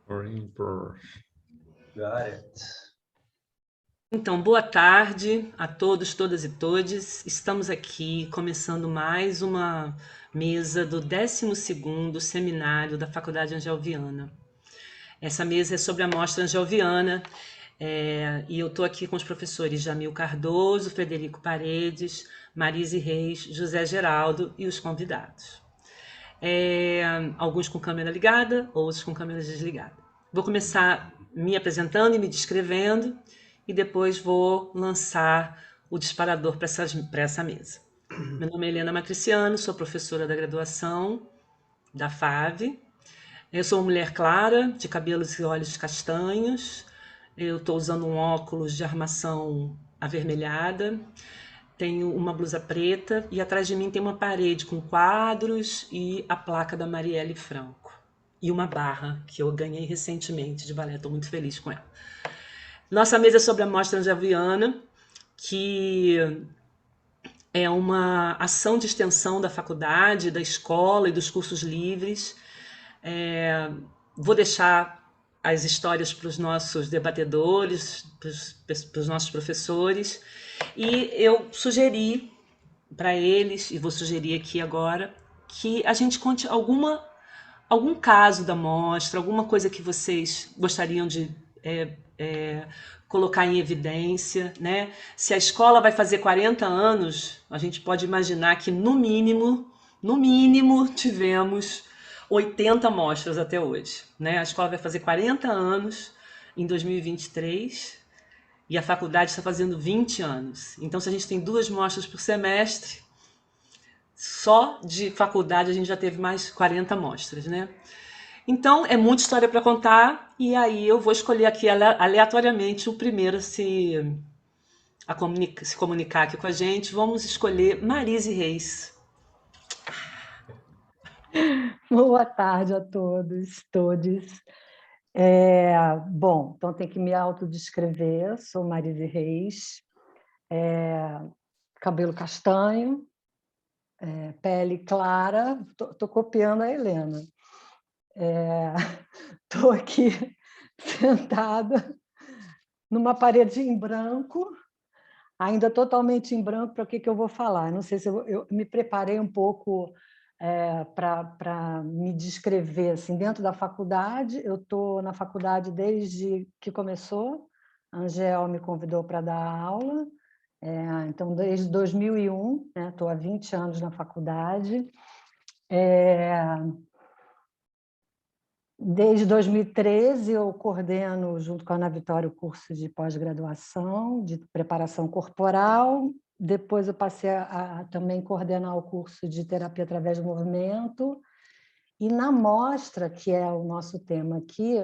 Got it. Então, boa tarde a todos, todas e todes. Estamos aqui começando mais uma mesa do 12º Seminário da Faculdade Angel Viana. Essa mesa é sobre a Mostra Angel Viana, e eu estou aqui com os professores Jamil Cardoso, Frederico Paredes, Marise Reis, José Geraldo e os convidados. Alguns com câmera ligada, outros com câmera desligada. Vou começar me apresentando e me descrevendo, e depois vou lançar o disparador para essa mesa. Meu nome é Helena Matriciano, sou professora da graduação da FAV. Eu sou uma mulher clara, de cabelos e olhos castanhos. Eu estou usando um óculos de armação avermelhada. Tenho uma blusa preta e atrás de mim tem uma parede com quadros e a placa da Marielle Franco. E uma barra que eu ganhei recentemente de balé, estou muito feliz com ela. Nossa mesa é sobre a Mostra Angel Viana, que é uma ação de extensão da faculdade, da escola e dos cursos livres. Vou deixar as histórias para os nossos debatedores, para os nossos professores, e eu sugeri para eles, e vou sugerir aqui agora, que a gente conte algum caso da mostra, alguma coisa que vocês gostariam de colocar em evidência, né? Se a escola vai fazer 40 anos, a gente pode imaginar que no mínimo tivemos 80 mostras até hoje, né? A escola vai fazer 40 anos em 2023 e a faculdade está fazendo 20 anos. Então, se a gente tem 2 mostras por semestre, só de faculdade a gente já teve mais 40 mostras, né? Então, é muita história para contar, e aí eu vou escolher aqui aleatoriamente o primeiro a se comunicar aqui com a gente. Vamos escolher Marise Reis. Boa tarde a todos, todes. Bom, então tem que me autodescrever. Sou Marise Reis, cabelo castanho, pele clara. Estou copiando a Helena. Estou aqui sentada numa parede em branco, ainda totalmente em branco. Para o que eu vou falar? Não sei se eu me preparei um pouco para me descrever assim, dentro da faculdade. Eu estou na faculdade desde que começou. A Angel me convidou para dar aula, então desde 2001, estou há 20 anos na faculdade. Desde 2013 eu coordeno, junto com a Ana Vitória, o curso de pós-graduação de preparação corporal. Depois eu passei a também coordenar o curso de terapia através do movimento. E na mostra, que é o nosso tema aqui,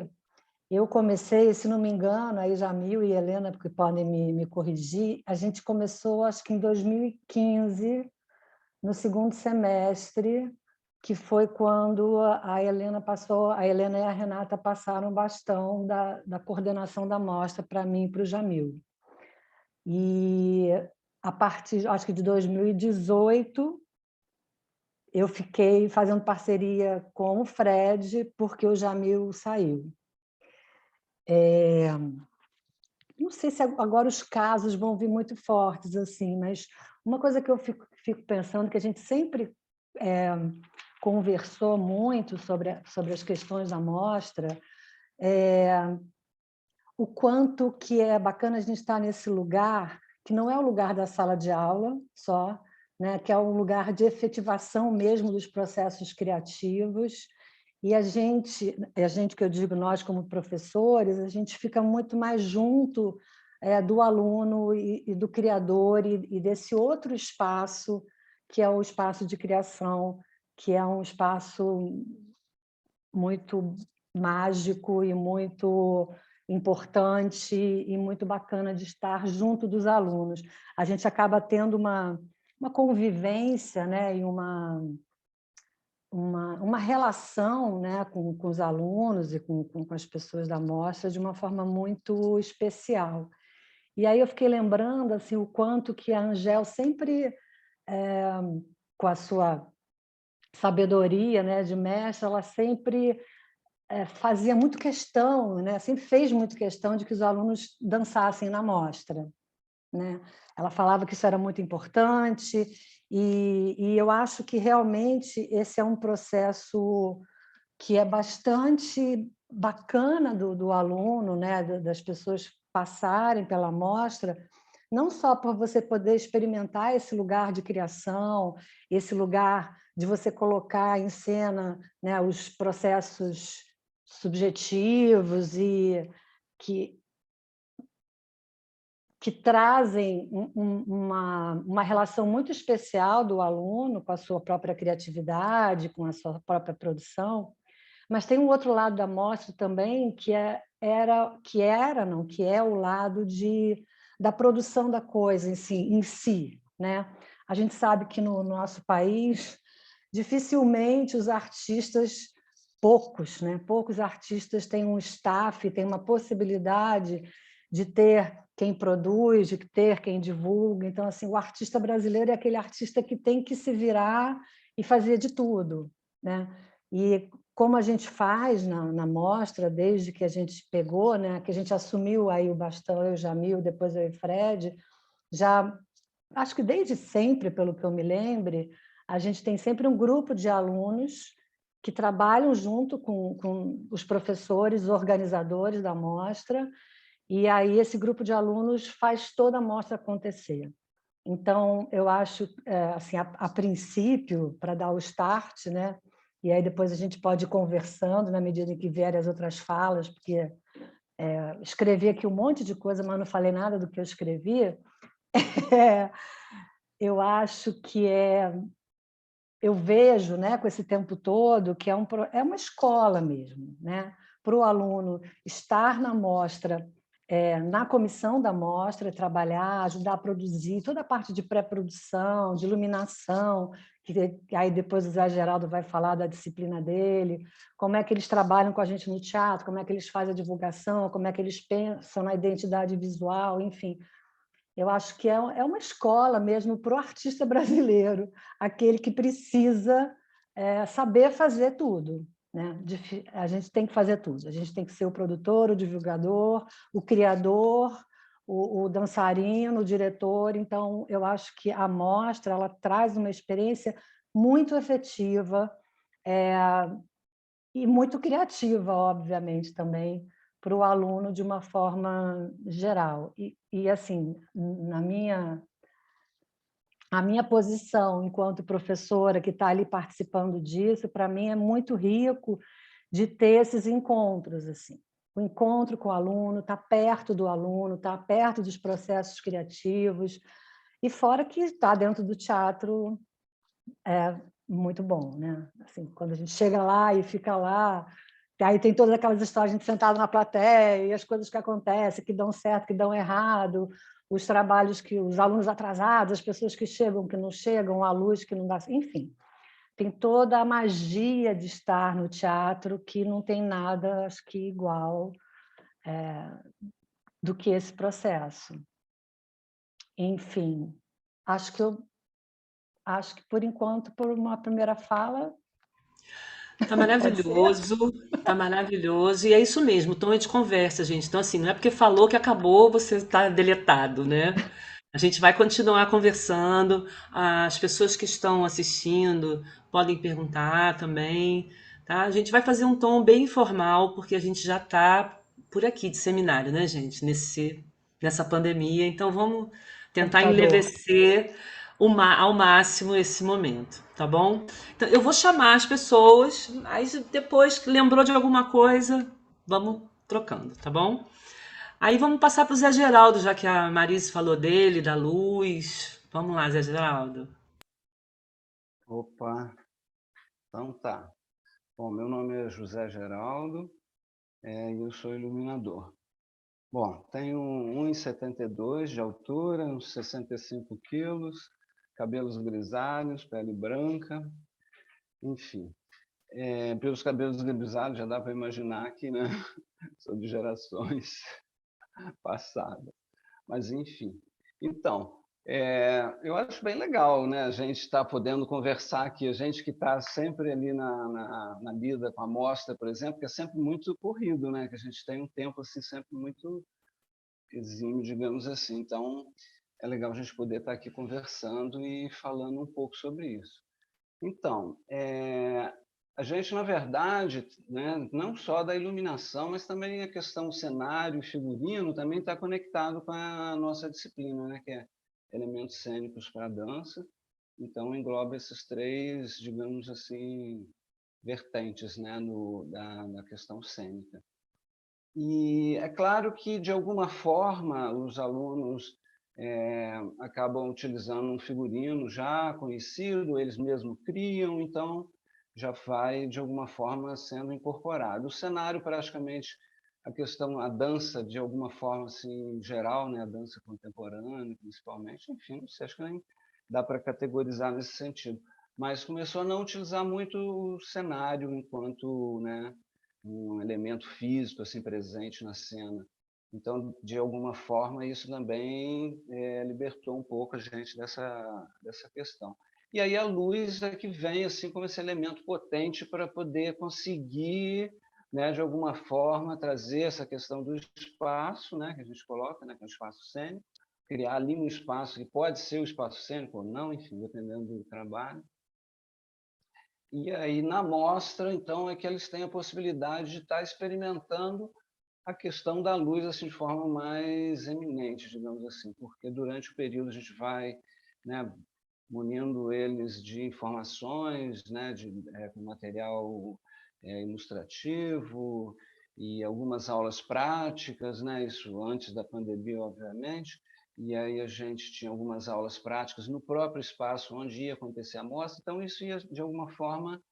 eu comecei, se não me engano, aí Jamil e Helena, porque podem me corrigir, a gente começou, acho que em 2015, no segundo semestre, que foi quando a Helena e a Renata passaram o bastão da coordenação da mostra para mim e para o Jamil. E a partir, acho que de 2018, eu fiquei fazendo parceria com o Fred, porque o Jamil saiu. Não sei se agora os casos vão vir muito fortes, assim, mas uma coisa que eu fico pensando, que a gente sempre conversou muito sobre as questões da mostra, o quanto que é bacana a gente estar nesse lugar, que não é o lugar da sala de aula só, né, que é um lugar de efetivação mesmo dos processos criativos. E a gente que eu digo, nós como professores, a gente fica muito mais junto do aluno e do criador e desse outro espaço, que é o espaço de criação, que é um espaço muito mágico e muito importante e muito bacana de estar junto dos alunos. A gente acaba tendo uma convivência, né, e uma relação, né, com os alunos e com as pessoas da mostra de uma forma muito especial. E aí eu fiquei lembrando assim, o quanto que a Angel sempre, com a sua sabedoria, né, de mestre, ela sempre fazia muito questão, né? Sempre fez muito questão de que os alunos dançassem na mostra, né? Ela falava que isso era muito importante e eu acho que realmente esse é um processo que é bastante bacana do aluno, né? Das pessoas passarem pela mostra, não só por você poder experimentar esse lugar de criação, esse lugar de você colocar em cena, né, os processos subjetivos e que trazem uma relação muito especial do aluno com a sua própria criatividade, com a sua própria produção, mas tem um outro lado da mostra também que é o lado da produção da coisa em si, né? A gente sabe que no nosso país dificilmente os artistas, poucos artistas têm um staff, têm uma possibilidade de ter quem produz, de ter quem divulga. Então, assim, o artista brasileiro é aquele artista que tem que se virar e fazer de tudo, né? E como a gente faz na mostra, desde que a gente pegou, né, que a gente assumiu aí o bastão, eu, Jamil, depois eu e Fred, já acho que desde sempre, pelo que eu me lembre, a gente tem sempre um grupo de alunos que trabalham junto com os professores, organizadores da mostra, e aí esse grupo de alunos faz toda a mostra acontecer. Então, eu acho, assim, a princípio, para dar o start, né? E aí depois a gente pode ir conversando na medida em que vierem as outras falas, porque escrevi aqui um monte de coisa, mas não falei nada do que eu escrevi. Eu acho que eu vejo, né, com esse tempo todo, que é uma escola mesmo, né? Para o aluno estar na mostra, na comissão da mostra, trabalhar, ajudar a produzir toda a parte de pré-produção, de iluminação, que aí depois o Zé Geraldo vai falar da disciplina dele, como é que eles trabalham com a gente no teatro, como é que eles fazem a divulgação, como é que eles pensam na identidade visual, enfim. Eu acho que é uma escola mesmo para o artista brasileiro, aquele que precisa saber fazer tudo, né? A gente tem que fazer tudo. A gente tem que ser o produtor, o divulgador, o criador, o dançarino, o diretor. Então, eu acho que a mostra ela traz uma experiência muito efetiva e muito criativa, obviamente, também, para o aluno de uma forma geral. E assim, a minha posição enquanto professora que está ali participando disso, para mim é muito rico de ter esses encontros, assim. O encontro com o aluno, estar perto do aluno, estar perto dos processos criativos, e fora que estar dentro do teatro é muito bom, né? Assim, quando a gente chega lá e fica lá, aí tem todas aquelas histórias, a gente sentado na plateia, e as coisas que acontecem, que dão certo, que dão errado, os trabalhos que os alunos atrasados, as pessoas que chegam, que não chegam, a luz que não dá, enfim. Tem toda a magia de estar no teatro que não tem nada, acho que igual do que esse processo. Enfim, acho que por enquanto, por uma primeira fala, Tá pode ser? maravilhoso, tá maravilhoso. E é isso mesmo, o tom é de conversa, gente. Então, assim, não é porque falou que acabou, você está deletado, né? A gente vai continuar conversando. As pessoas que estão assistindo podem perguntar também, tá? A gente vai fazer um tom bem informal, porque a gente já está por aqui de seminário, né, gente? Nessa pandemia. Então, vamos tentar Computador. enlevecer ao máximo esse momento, tá bom? Então, eu vou chamar as pessoas, aí depois que lembrou de alguma coisa, vamos trocando, tá bom? Aí vamos passar para o Zé Geraldo, já que a Marise falou dele, da luz. Vamos lá, Zé Geraldo. Opa, então tá. Bom, meu nome é José Geraldo e eu sou iluminador. Bom, tenho 1,72 de altura, uns 65 quilos, cabelos grisalhos, pele branca, enfim. Pelos cabelos grisalhos já dá para imaginar que, né, sou de gerações passadas. Mas, enfim. Então, Eu acho bem legal, né? A gente está podendo conversar aqui, a gente que está sempre ali na lida com a mostra, por exemplo, que é sempre muito corrido, né? Que a gente tem um tempo assim sempre muito exímio, digamos assim. Então, é legal a gente poder estar aqui conversando e falando um pouco sobre isso. Então, a gente, na verdade, né, não só da iluminação, mas também a questão do cenário e figurino também está conectado com a nossa disciplina, né, que é elementos cênicos para a dança. Então, engloba esses três, digamos assim, vertentes, né, da questão cênica. E é claro que, de alguma forma, os alunos acabam utilizando um figurino já conhecido, eles mesmos criam, então já vai, de alguma forma, sendo incorporado. O cenário, praticamente, a questão, a dança, de alguma forma, assim, geral, né? A dança contemporânea, principalmente, enfim, não sei, acho que nem dá para categorizar nesse sentido. Mas começou a não utilizar muito o cenário enquanto, né, um elemento físico assim presente na cena. Então, de alguma forma, isso também libertou um pouco a gente dessa questão. E aí a luz é que vem assim como esse elemento potente para poder conseguir, né, de alguma forma, trazer essa questão do espaço, né, que a gente coloca, né, que é um espaço cênico, criar ali um espaço que pode ser o espaço cênico ou não, enfim, dependendo do trabalho. E aí, na mostra, então, é que eles têm a possibilidade de estar experimentando a questão da luz assim, de forma mais eminente, digamos assim, porque durante o período a gente vai, né, munindo eles de informações, né, com material ilustrativo e algumas aulas práticas, né, isso antes da pandemia, obviamente, e aí a gente tinha algumas aulas práticas no próprio espaço onde ia acontecer a mostra, então isso ia, de alguma forma,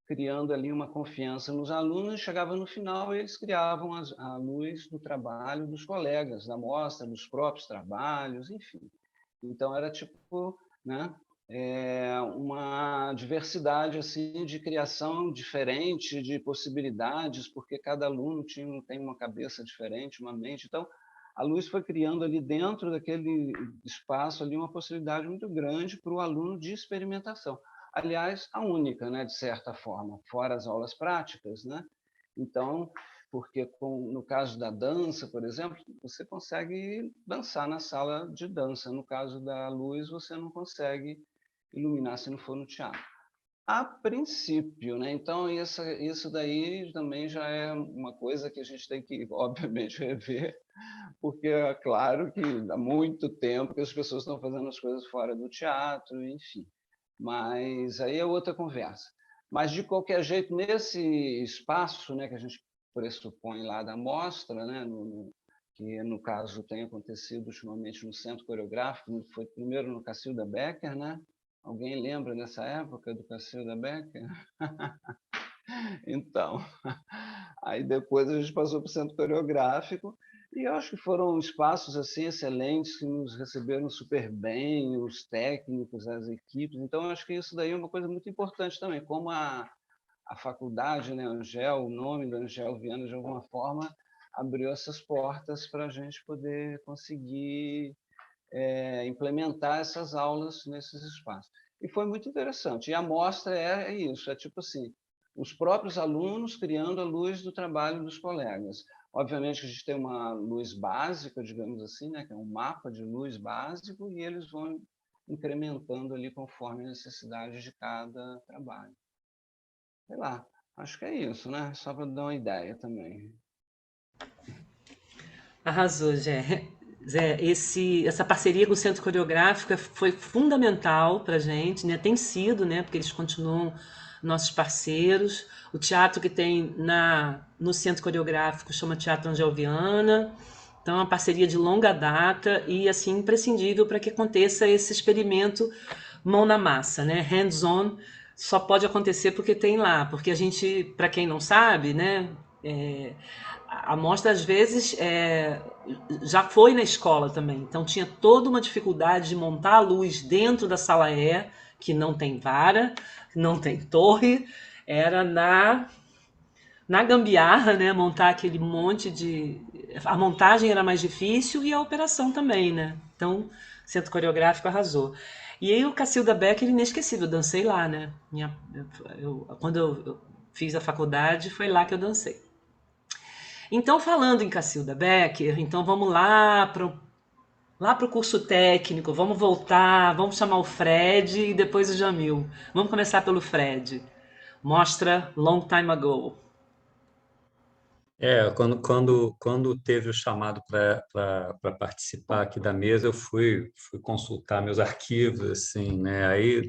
criando ali uma confiança nos alunos, chegava no final e eles criavam a luz do trabalho dos colegas, da mostra, dos próprios trabalhos, enfim. Então era tipo, né, uma diversidade assim de criação diferente, de possibilidades, porque cada aluno tem uma cabeça diferente, uma mente. Então a luz foi criando ali dentro daquele espaço ali uma possibilidade muito grande para o aluno de experimentação. Aliás, a única, né, de certa forma, fora as aulas práticas, né? Então, porque no caso da dança, por exemplo, você consegue dançar na sala de dança. No caso da luz, você não consegue iluminar se não for no teatro. A princípio, né? Então, isso daí também já é uma coisa que a gente tem que, obviamente, rever, porque é claro que há muito tempo que as pessoas estão fazendo as coisas fora do teatro, enfim. Mas aí é outra conversa. Mas, de qualquer jeito, nesse espaço, né, que a gente pressupõe lá da mostra, né, que no caso tem acontecido ultimamente no Centro Coreográfico, foi primeiro no Cacilda Becker, né? Alguém lembra dessa época do Cacilda Becker? Então, aí depois a gente passou para o Centro Coreográfico, e eu acho que foram espaços assim excelentes que nos receberam super bem, os técnicos, as equipes. Então, eu acho que isso daí é uma coisa muito importante também, como a faculdade, né, Angel, o nome da Angel Viana, de alguma forma, abriu essas portas para a gente poder conseguir implementar essas aulas nesses espaços. E foi muito interessante. E a mostra é isso, é tipo assim, os próprios alunos criando a luz do trabalho dos colegas. Obviamente que a gente tem uma luz básica, digamos assim, né, que é um mapa de luz básico, e eles vão incrementando ali conforme a necessidade de cada trabalho. Sei lá, acho que é isso, né? Só para dar uma ideia também. Arrasou, Zé. Zé, essa parceria com o Centro Coreográfico foi fundamental para a gente, né? Tem sido, né? Porque eles continuam nossos parceiros. O teatro que tem no Centro Coreográfico chama Teatro Angel Viana. Então, é uma parceria de longa data e, assim, imprescindível para que aconteça esse experimento mão na massa, né? Hands-on só pode acontecer porque tem lá. Porque a gente, para quem não sabe, né? A mostra, às vezes, já foi na escola também. Então, tinha toda uma dificuldade de montar a luz dentro da sala E, que não tem vara, não tem torre. Era na gambiarra, né? Montar aquele monte de... A montagem era mais difícil e a operação também, né? Então, Centro Coreográfico arrasou. E aí o Cacilda Becker, inesquecível, eu dancei lá, né? Quando eu fiz a faculdade, foi lá que eu dancei. Então, falando em Cacilda Becker, então vamos lá para o curso técnico, vamos voltar, vamos chamar o Fred e depois o Jamil. Vamos começar pelo Fred. Mostra Long Time Ago. Quando teve o chamado para participar aqui da mesa, eu fui consultar meus arquivos, assim, né? Aí,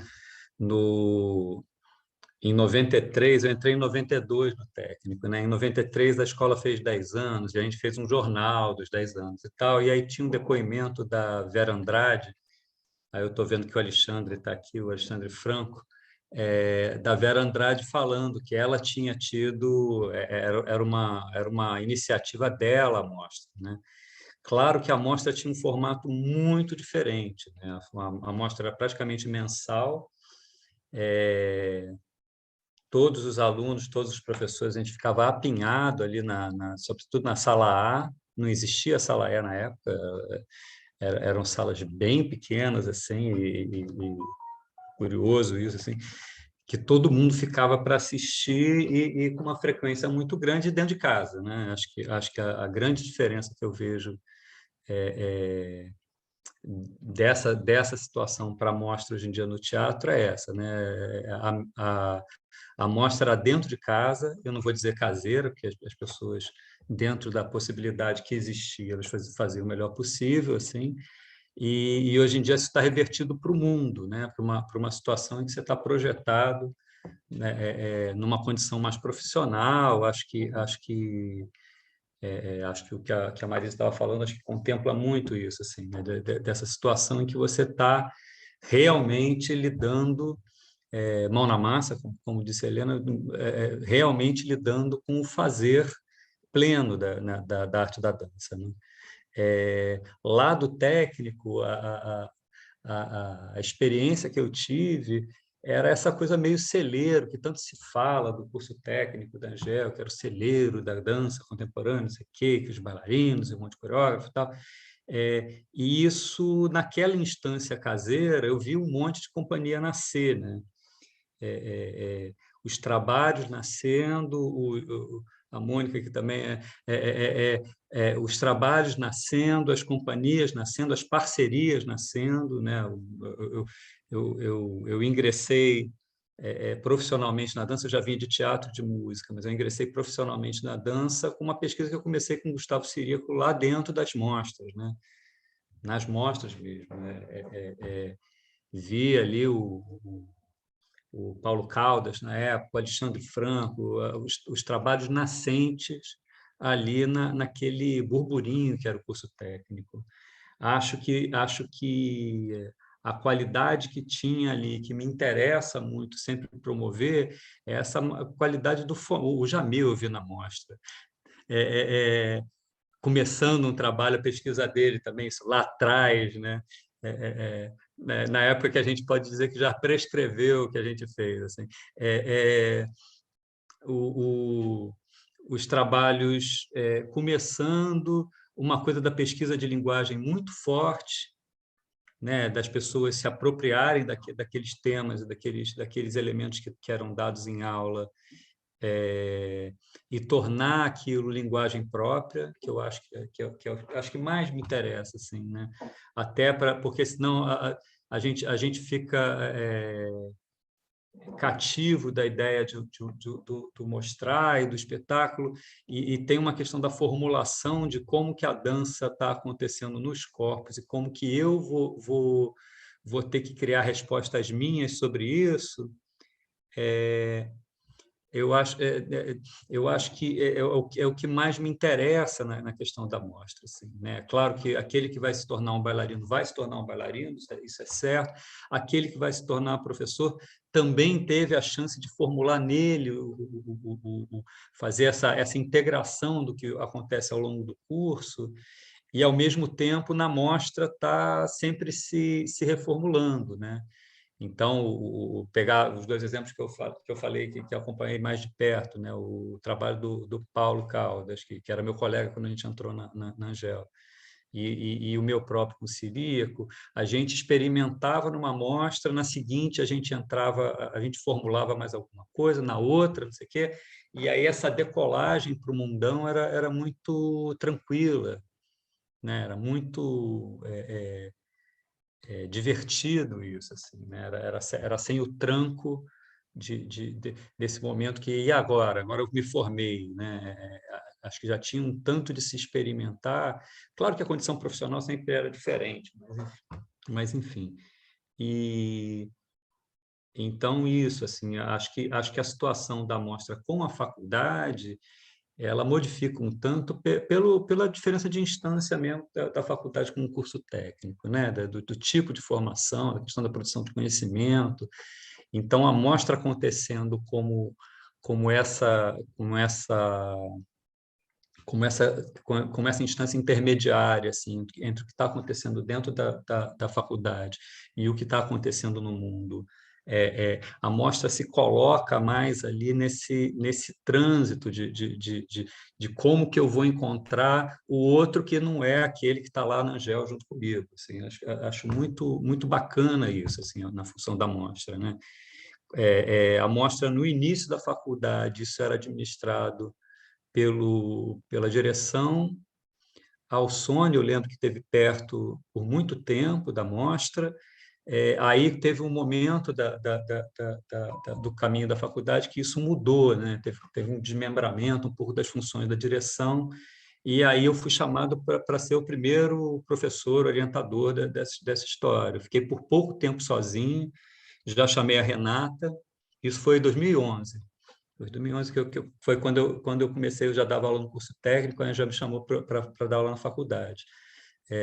no, em 93, eu entrei em 92 no técnico, né? Em 93 a escola fez 10 anos, e a gente fez um jornal dos 10 anos e tal, e aí tinha um depoimento da Vera Andrade, aí eu estou vendo que o Alexandre está aqui, o Alexandre Franco, da Vera Andrade falando que ela tinha tido, era uma iniciativa dela a mostra, né? Claro que a mostra tinha um formato muito diferente, né? A mostra era praticamente mensal, todos os alunos, todos os professores, a gente ficava apinhado ali, sobretudo na sala A, não existia sala E na época, eram salas bem pequenas, assim, e curioso isso, assim, que todo mundo ficava para assistir e com uma frequência muito grande dentro de casa, né? Acho que a grande diferença que eu vejo dessa situação para a mostra hoje em dia no teatro é essa, né? A mostra era dentro de casa, eu não vou dizer caseira, porque as pessoas, dentro da possibilidade que existia, elas faziam o melhor possível, assim, e hoje em dia isso está revertido para o mundo, né? Para uma situação em que você está projetado, né? Numa condição mais profissional. Acho que o que a Marisa estava falando, acho que contempla muito isso, assim, né? Dessa situação em que você está realmente lidando, mão na massa, como disse a Helena, realmente lidando com o fazer pleno da arte da dança, né? Lá do técnico, a experiência que eu tive era essa coisa meio celeiro, que tanto se fala do curso técnico da Angel, que era o celeiro da dança contemporânea, não sei o quê, que os bailarinos, e um monte de coreógrafo e tal. E isso, naquela instância caseira, eu vi um monte de companhia nascer, né? Os trabalhos nascendo, a Mônica, que também os trabalhos nascendo, as companhias nascendo, as parcerias nascendo, né? Eu ingressei profissionalmente na dança, eu já vinha de teatro, de música, mas eu ingressei profissionalmente na dança com uma pesquisa que eu comecei com o Gustavo Sirico lá dentro das mostras, né? Nas mostras mesmo, né? Vi ali o Paulo Caldas, na época, o Alexandre Franco, os trabalhos nascentes ali naquele burburinho que era o curso técnico. Acho que a qualidade que tinha ali, que me interessa muito sempre promover, é essa qualidade o Jamil eu vi na mostra. Começando um trabalho, a pesquisa dele também, isso lá atrás, né? Na época que a gente pode dizer que já prescreveu o que a gente fez. Assim. O, o, os trabalhos começando, uma coisa da pesquisa de linguagem muito forte, né, das pessoas se apropriarem daqueles temas, daqueles elementos que eram dados em aula, e tornar aquilo linguagem própria, que eu acho acho que mais me interessa, assim, né? Até porque senão a gente fica cativo da ideia do mostrar e do espetáculo, e tem uma questão da formulação de como que a dança está acontecendo nos corpos e como que eu vou ter que criar respostas minhas sobre isso. Eu acho que é o que mais me interessa na questão da mostra. Assim, né? Claro que aquele que vai se tornar um bailarino vai se tornar um bailarino, isso é certo. Aquele que vai se tornar professor também teve a chance de formular nele, fazer essa integração do que acontece ao longo do curso, e, ao mesmo tempo, na mostra está sempre se reformulando, né? Então, pegar os dois exemplos que eu falei, que acompanhei mais de perto, né? O trabalho do Paulo Caldas, que era meu colega quando a gente entrou na Angel. e o meu próprio com celíaco, a gente experimentava numa amostra, na seguinte a gente entrava, a gente formulava mais alguma coisa, na outra, não sei o quê, e aí essa decolagem para o mundão era muito tranquila, né? Era muito divertido isso, assim, né? Era sem o tranco desse momento que, e agora? Agora eu me formei, né? Acho que já tinha um tanto de se experimentar. Claro que a condição profissional sempre era diferente, mas enfim. E então isso, assim, acho que a situação da amostra com a faculdade ela modifica um tanto pela diferença de instância mesmo da faculdade com um curso técnico, né? Do tipo de formação, da questão da produção de conhecimento. Então, a mostra acontecendo como essa instância intermediária assim, entre o que está acontecendo dentro da faculdade e o que está acontecendo no mundo. A mostra se coloca mais ali nesse trânsito de como que eu vou encontrar o outro que não é aquele que está lá na Angel junto comigo. Assim, acho muito, muito bacana isso, assim, na função da mostra, né? A mostra, no início da faculdade, isso era administrado pela direção. A Alsone, eu lembro que esteve perto por muito tempo da mostra. Aí teve um momento do caminho da faculdade que isso mudou, né? Teve um desmembramento um pouco das funções da direção, e aí eu fui chamado para ser o primeiro professor orientador dessa história. Eu fiquei por pouco tempo sozinho, já chamei a Renata, isso foi em 2011. Foi 2011 foi quando eu comecei, eu já dava aula no curso técnico, aí já me chamou para dar aula na faculdade.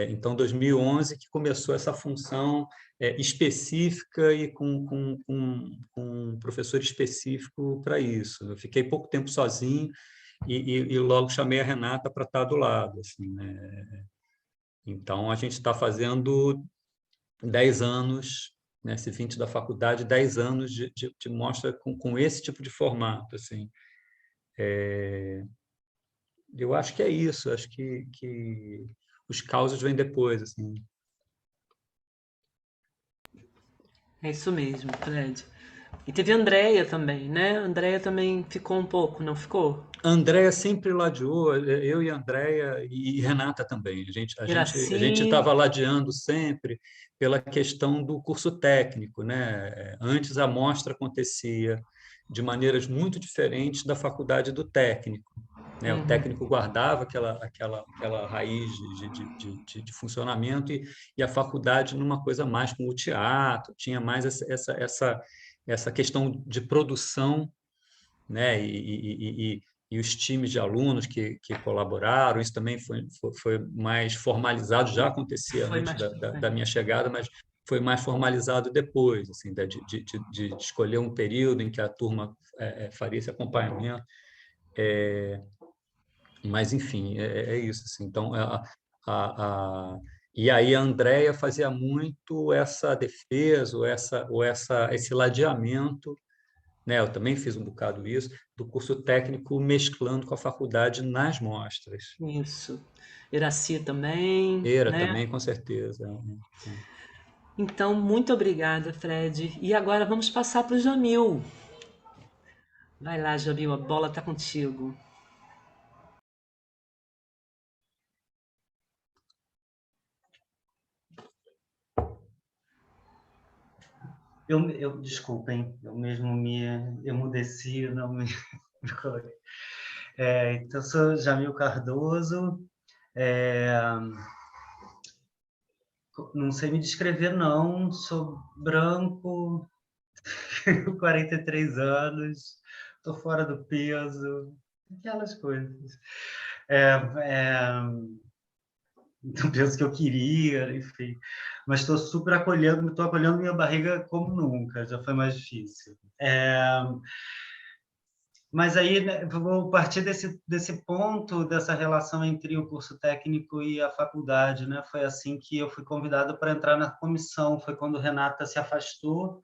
Então, 2011 que começou essa função específica e com um professor específico para isso. Eu fiquei pouco tempo sozinho e logo chamei a Renata para estar do lado. Assim, né? Então, a gente está fazendo 10 anos, nesse 20 da faculdade, 10 anos de mostra com esse tipo de formato. Assim. Eu acho que é isso, acho que os causos vêm depois. Assim. É isso mesmo, Fred. E teve a Andrea também, né? A Andrea também ficou um pouco, não ficou? A Andrea sempre ladeou, eu e a Andrea e Renata também. A gente Iraci. estava ladeando sempre pela questão do curso técnico, né? Antes a mostra acontecia de maneiras muito diferentes da faculdade do técnico, né? O técnico guardava aquela raiz de funcionamento e a faculdade numa coisa mais como o teatro, tinha mais essa questão de produção, né? E os times de alunos que colaboraram, isso também foi mais formalizado, já acontecia Foi antes mais. da minha chegada, mas foi mais formalizado depois, assim, de escolher um período em que a turma faria esse acompanhamento. Mas, enfim, é isso. Assim. Então, e aí a Andrea fazia muito essa defesa, esse ladeamento, né? Eu também fiz um bocado isso, do curso técnico mesclando com a faculdade nas mostras. Isso. Iraci também, Era né? também, com certeza. Então, muito obrigada, Fred. E agora vamos passar para o Jamil. Vai lá, Jamil, a bola está contigo. Desculpem, eu mesmo me emudeci, não me coloquei. Então, eu sou Jamil Cardoso, não sei me descrever, não, sou branco, tenho 43 anos, estou fora do peso, aquelas coisas. Não penso que eu queria, enfim. Mas estou super estou acolhendo minha barriga como nunca, já foi mais difícil. Mas aí, né, vou partir desse ponto, dessa relação entre o curso técnico e a faculdade, né? Foi assim que eu fui convidado para entrar na comissão, foi quando Renata se afastou,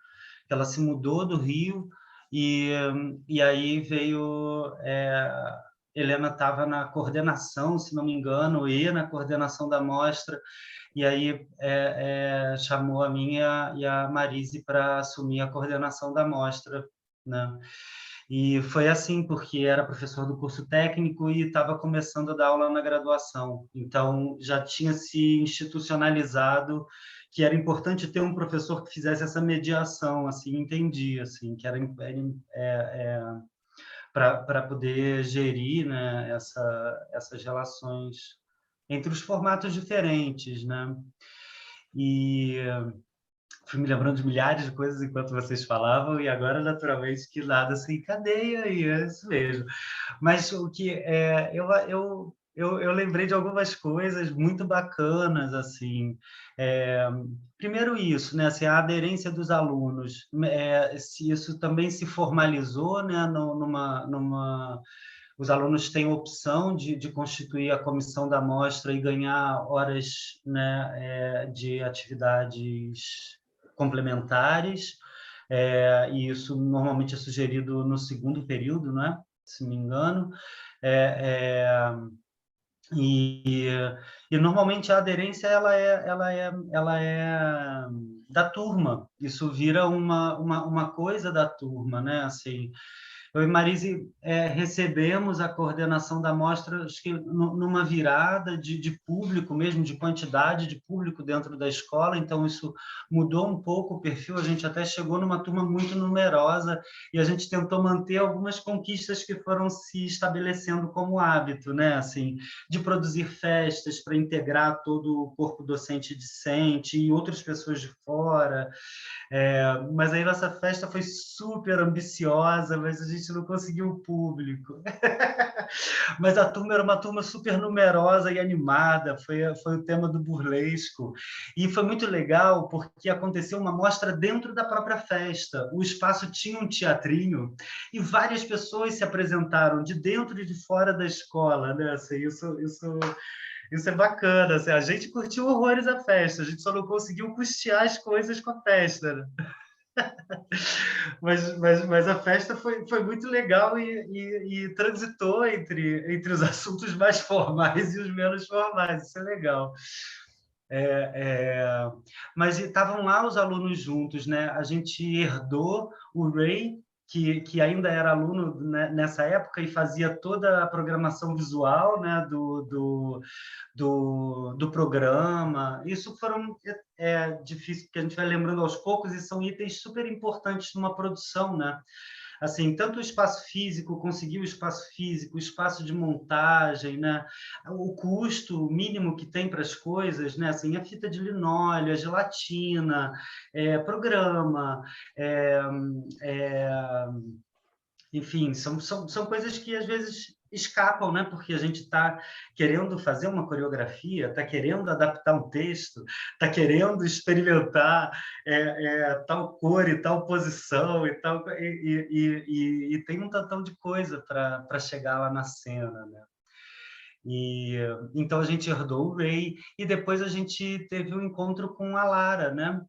que ela se mudou do Rio, e aí veio Helena estava na coordenação, se não me engano, e na coordenação da mostra, e aí chamou a mim e a Marise para assumir a coordenação da mostra, né? E foi assim, porque era professor do curso técnico e estava começando a dar aula na graduação. Então, já tinha se institucionalizado que era importante ter um professor que fizesse essa mediação, assim, entendi, assim, que era para poder gerir, né, essas relações entre os formatos diferentes, né? E fui me lembrando de milhares de coisas enquanto vocês falavam, e agora, naturalmente, que nada se encadeia, e é isso mesmo. Mas o que eu lembrei de algumas coisas muito bacanas, assim. Primeiro isso, né, assim, a aderência dos alunos, se isso também se formalizou, né, os alunos têm a opção de constituir a comissão da mostra e ganhar horas, né, de atividades complementares, e isso normalmente é sugerido no segundo período, né, se não me engano, e, e normalmente a aderência ela é da turma, isso vira uma coisa da turma, né, assim. Eu e Marise recebemos a coordenação da mostra, acho que numa virada de público mesmo, de quantidade de público dentro da escola, então isso mudou um pouco o perfil, a gente até chegou numa turma muito numerosa e a gente tentou manter algumas conquistas que foram se estabelecendo como hábito, né? Assim, de produzir festas para integrar todo o corpo docente e discente e outras pessoas de fora, mas aí nossa festa foi super ambiciosa, mas a gente não conseguiu o público. Mas a turma era uma turma super numerosa e animada, foi o tema do burlesco. E foi muito legal, porque aconteceu uma mostra dentro da própria festa. O espaço tinha um teatrinho e várias pessoas se apresentaram de dentro e de fora da escola, né? Assim, isso é bacana, assim, a gente curtiu horrores a festa, a gente só não conseguiu custear as coisas com a festa, né? mas a festa foi muito legal e transitou entre os assuntos mais formais e os menos formais, isso é legal. Mas estavam lá os alunos juntos, né? A gente herdou o Ray, que ainda era aluno, né, nessa época e fazia toda a programação visual, né, do programa. Isso foram difícil, porque a gente vai lembrando aos poucos, e são itens super importantes numa produção, né? Assim, tanto o espaço físico, conseguir o espaço físico, o espaço de montagem, né? O custo mínimo que tem para as coisas, né? Assim, a fita de linóleo, a gelatina, programa, enfim, são coisas que às vezes escapam, né? Porque a gente está querendo fazer uma coreografia, está querendo adaptar um texto, está querendo experimentar tal cor e tal posição e tal, e tem um tantão de coisa para chegar lá na cena, né? E então a gente herdou o Ray e depois a gente teve um encontro com a Lara, né?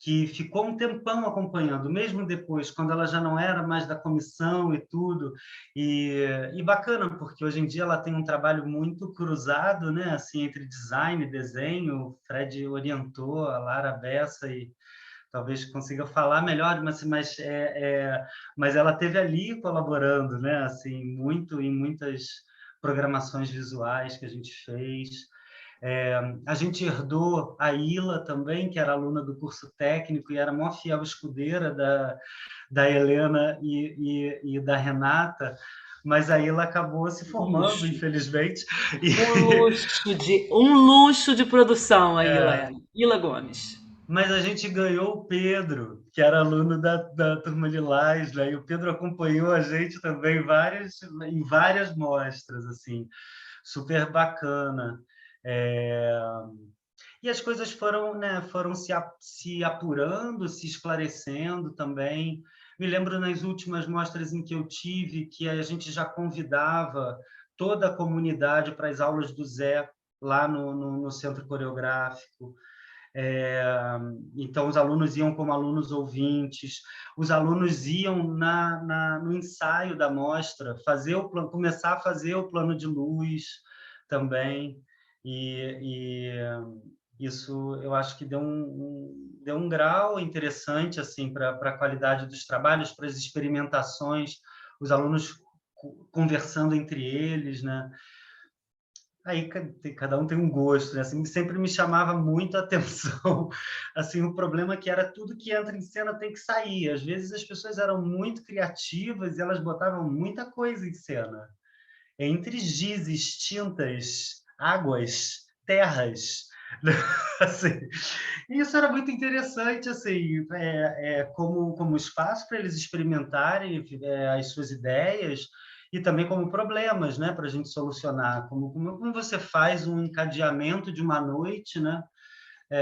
Que ficou um tempão acompanhando, mesmo depois, quando ela já não era mais da comissão e tudo, e bacana, porque hoje em dia ela tem um trabalho muito cruzado, né, assim, entre design e desenho. O Fred orientou a Lara Bessa e talvez consiga falar melhor, mas ela teve ali colaborando, né, assim, muito em muitas programações visuais que a gente fez. A gente herdou a Ila também, que era aluna do curso técnico e era a maior fiel escudeira da Helena e da Renata, mas a Ila acabou se formando, infelizmente. Um luxo de produção, a Ila Gomes. Mas a gente ganhou o Pedro, que era aluno da turma de Lais, né? E o Pedro acompanhou a gente também em várias mostras, assim, super bacana. E as coisas foram, né, foram se apurando, se esclarecendo também. Me lembro nas últimas mostras em que eu tive que a gente já convidava toda a comunidade para as aulas do Zé lá no Centro Coreográfico. Então, os alunos iam como alunos ouvintes, os alunos iam no ensaio da mostra, começar a fazer o plano de luz também, e isso eu acho que deu um grau interessante assim, para a qualidade dos trabalhos, para as experimentações, os alunos conversando entre eles, né? Aí cada um tem um gosto, né? Assim, sempre me chamava muito a atenção, assim, o problema é que era tudo que entra em cena tem que sair. Às vezes as pessoas eram muito criativas e elas botavam muita coisa em cena. Entre gizes, tintas, águas, terras, assim. E isso era muito interessante, assim, como espaço para eles experimentarem as suas ideias, e também como problemas, né, para a gente solucionar. Como você faz um encadeamento de uma noite, né,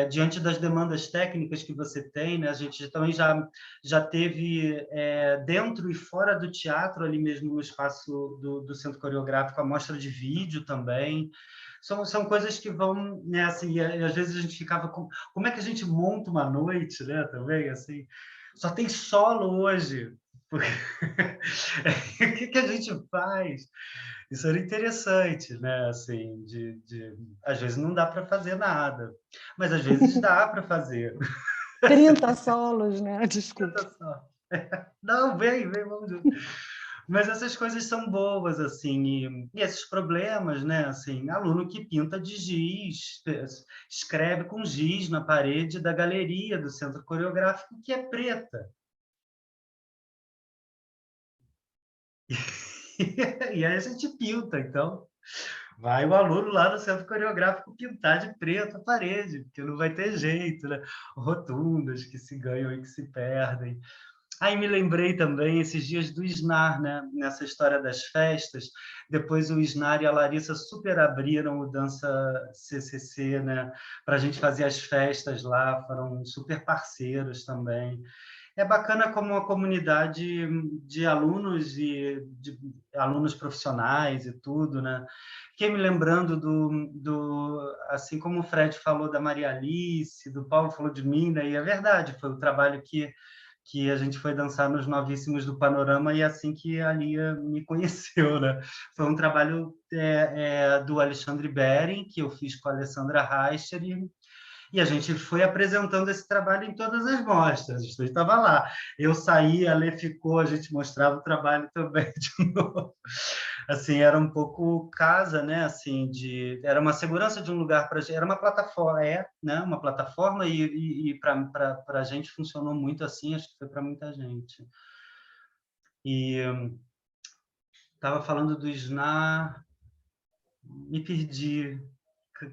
diante das demandas técnicas que você tem, né? A gente também já teve, dentro e fora do teatro, ali mesmo no espaço do Centro Coreográfico, a mostra de vídeo também. São coisas que vão, né, assim, e às vezes a gente ficava como é que a gente monta uma noite, né, também, assim, só tem solo hoje, porque... o que a gente faz? Isso era interessante, né? Assim, às vezes não dá para fazer nada, mas às vezes dá para fazer. 30 solos, né? Desculpa. Não, vem, vamos ver. Mas essas coisas são boas, assim, e esses problemas, né? Assim, aluno que pinta de giz, escreve com giz na parede da galeria do Centro Coreográfico, que é preta. E aí a gente pinta, então vai o aluno lá no Centro Coreográfico pintar de preto a parede, porque não vai ter jeito, né? Rotundas que se ganham e que se perdem. Aí me lembrei também esses dias do Snar, né? Nessa história das festas. Depois o Snar e a Larissa super abriram o Dança CCC, né? Para a gente fazer as festas lá, foram super parceiros também. É bacana como a comunidade de alunos e de alunos profissionais e tudo, né? Fiquei me lembrando assim como o Fred falou da Maria Alice, do Paulo falou de mim, né? E é verdade, foi o trabalho que a gente foi dançar nos Novíssimos do Panorama, e assim que a Lia me conheceu, né? Foi um trabalho do Alexandre Bering, que eu fiz com a Alessandra Reicher, e a gente foi apresentando esse trabalho em todas as mostras. A gente estava lá. Eu saí, a Lê ficou, a gente mostrava o trabalho também de novo. Assim, era um pouco casa, né? Assim, era uma segurança de um lugar para era uma plataforma, né? Uma plataforma, e para a gente funcionou muito assim, acho que foi para muita gente. E estava falando do SNAR, me perdi.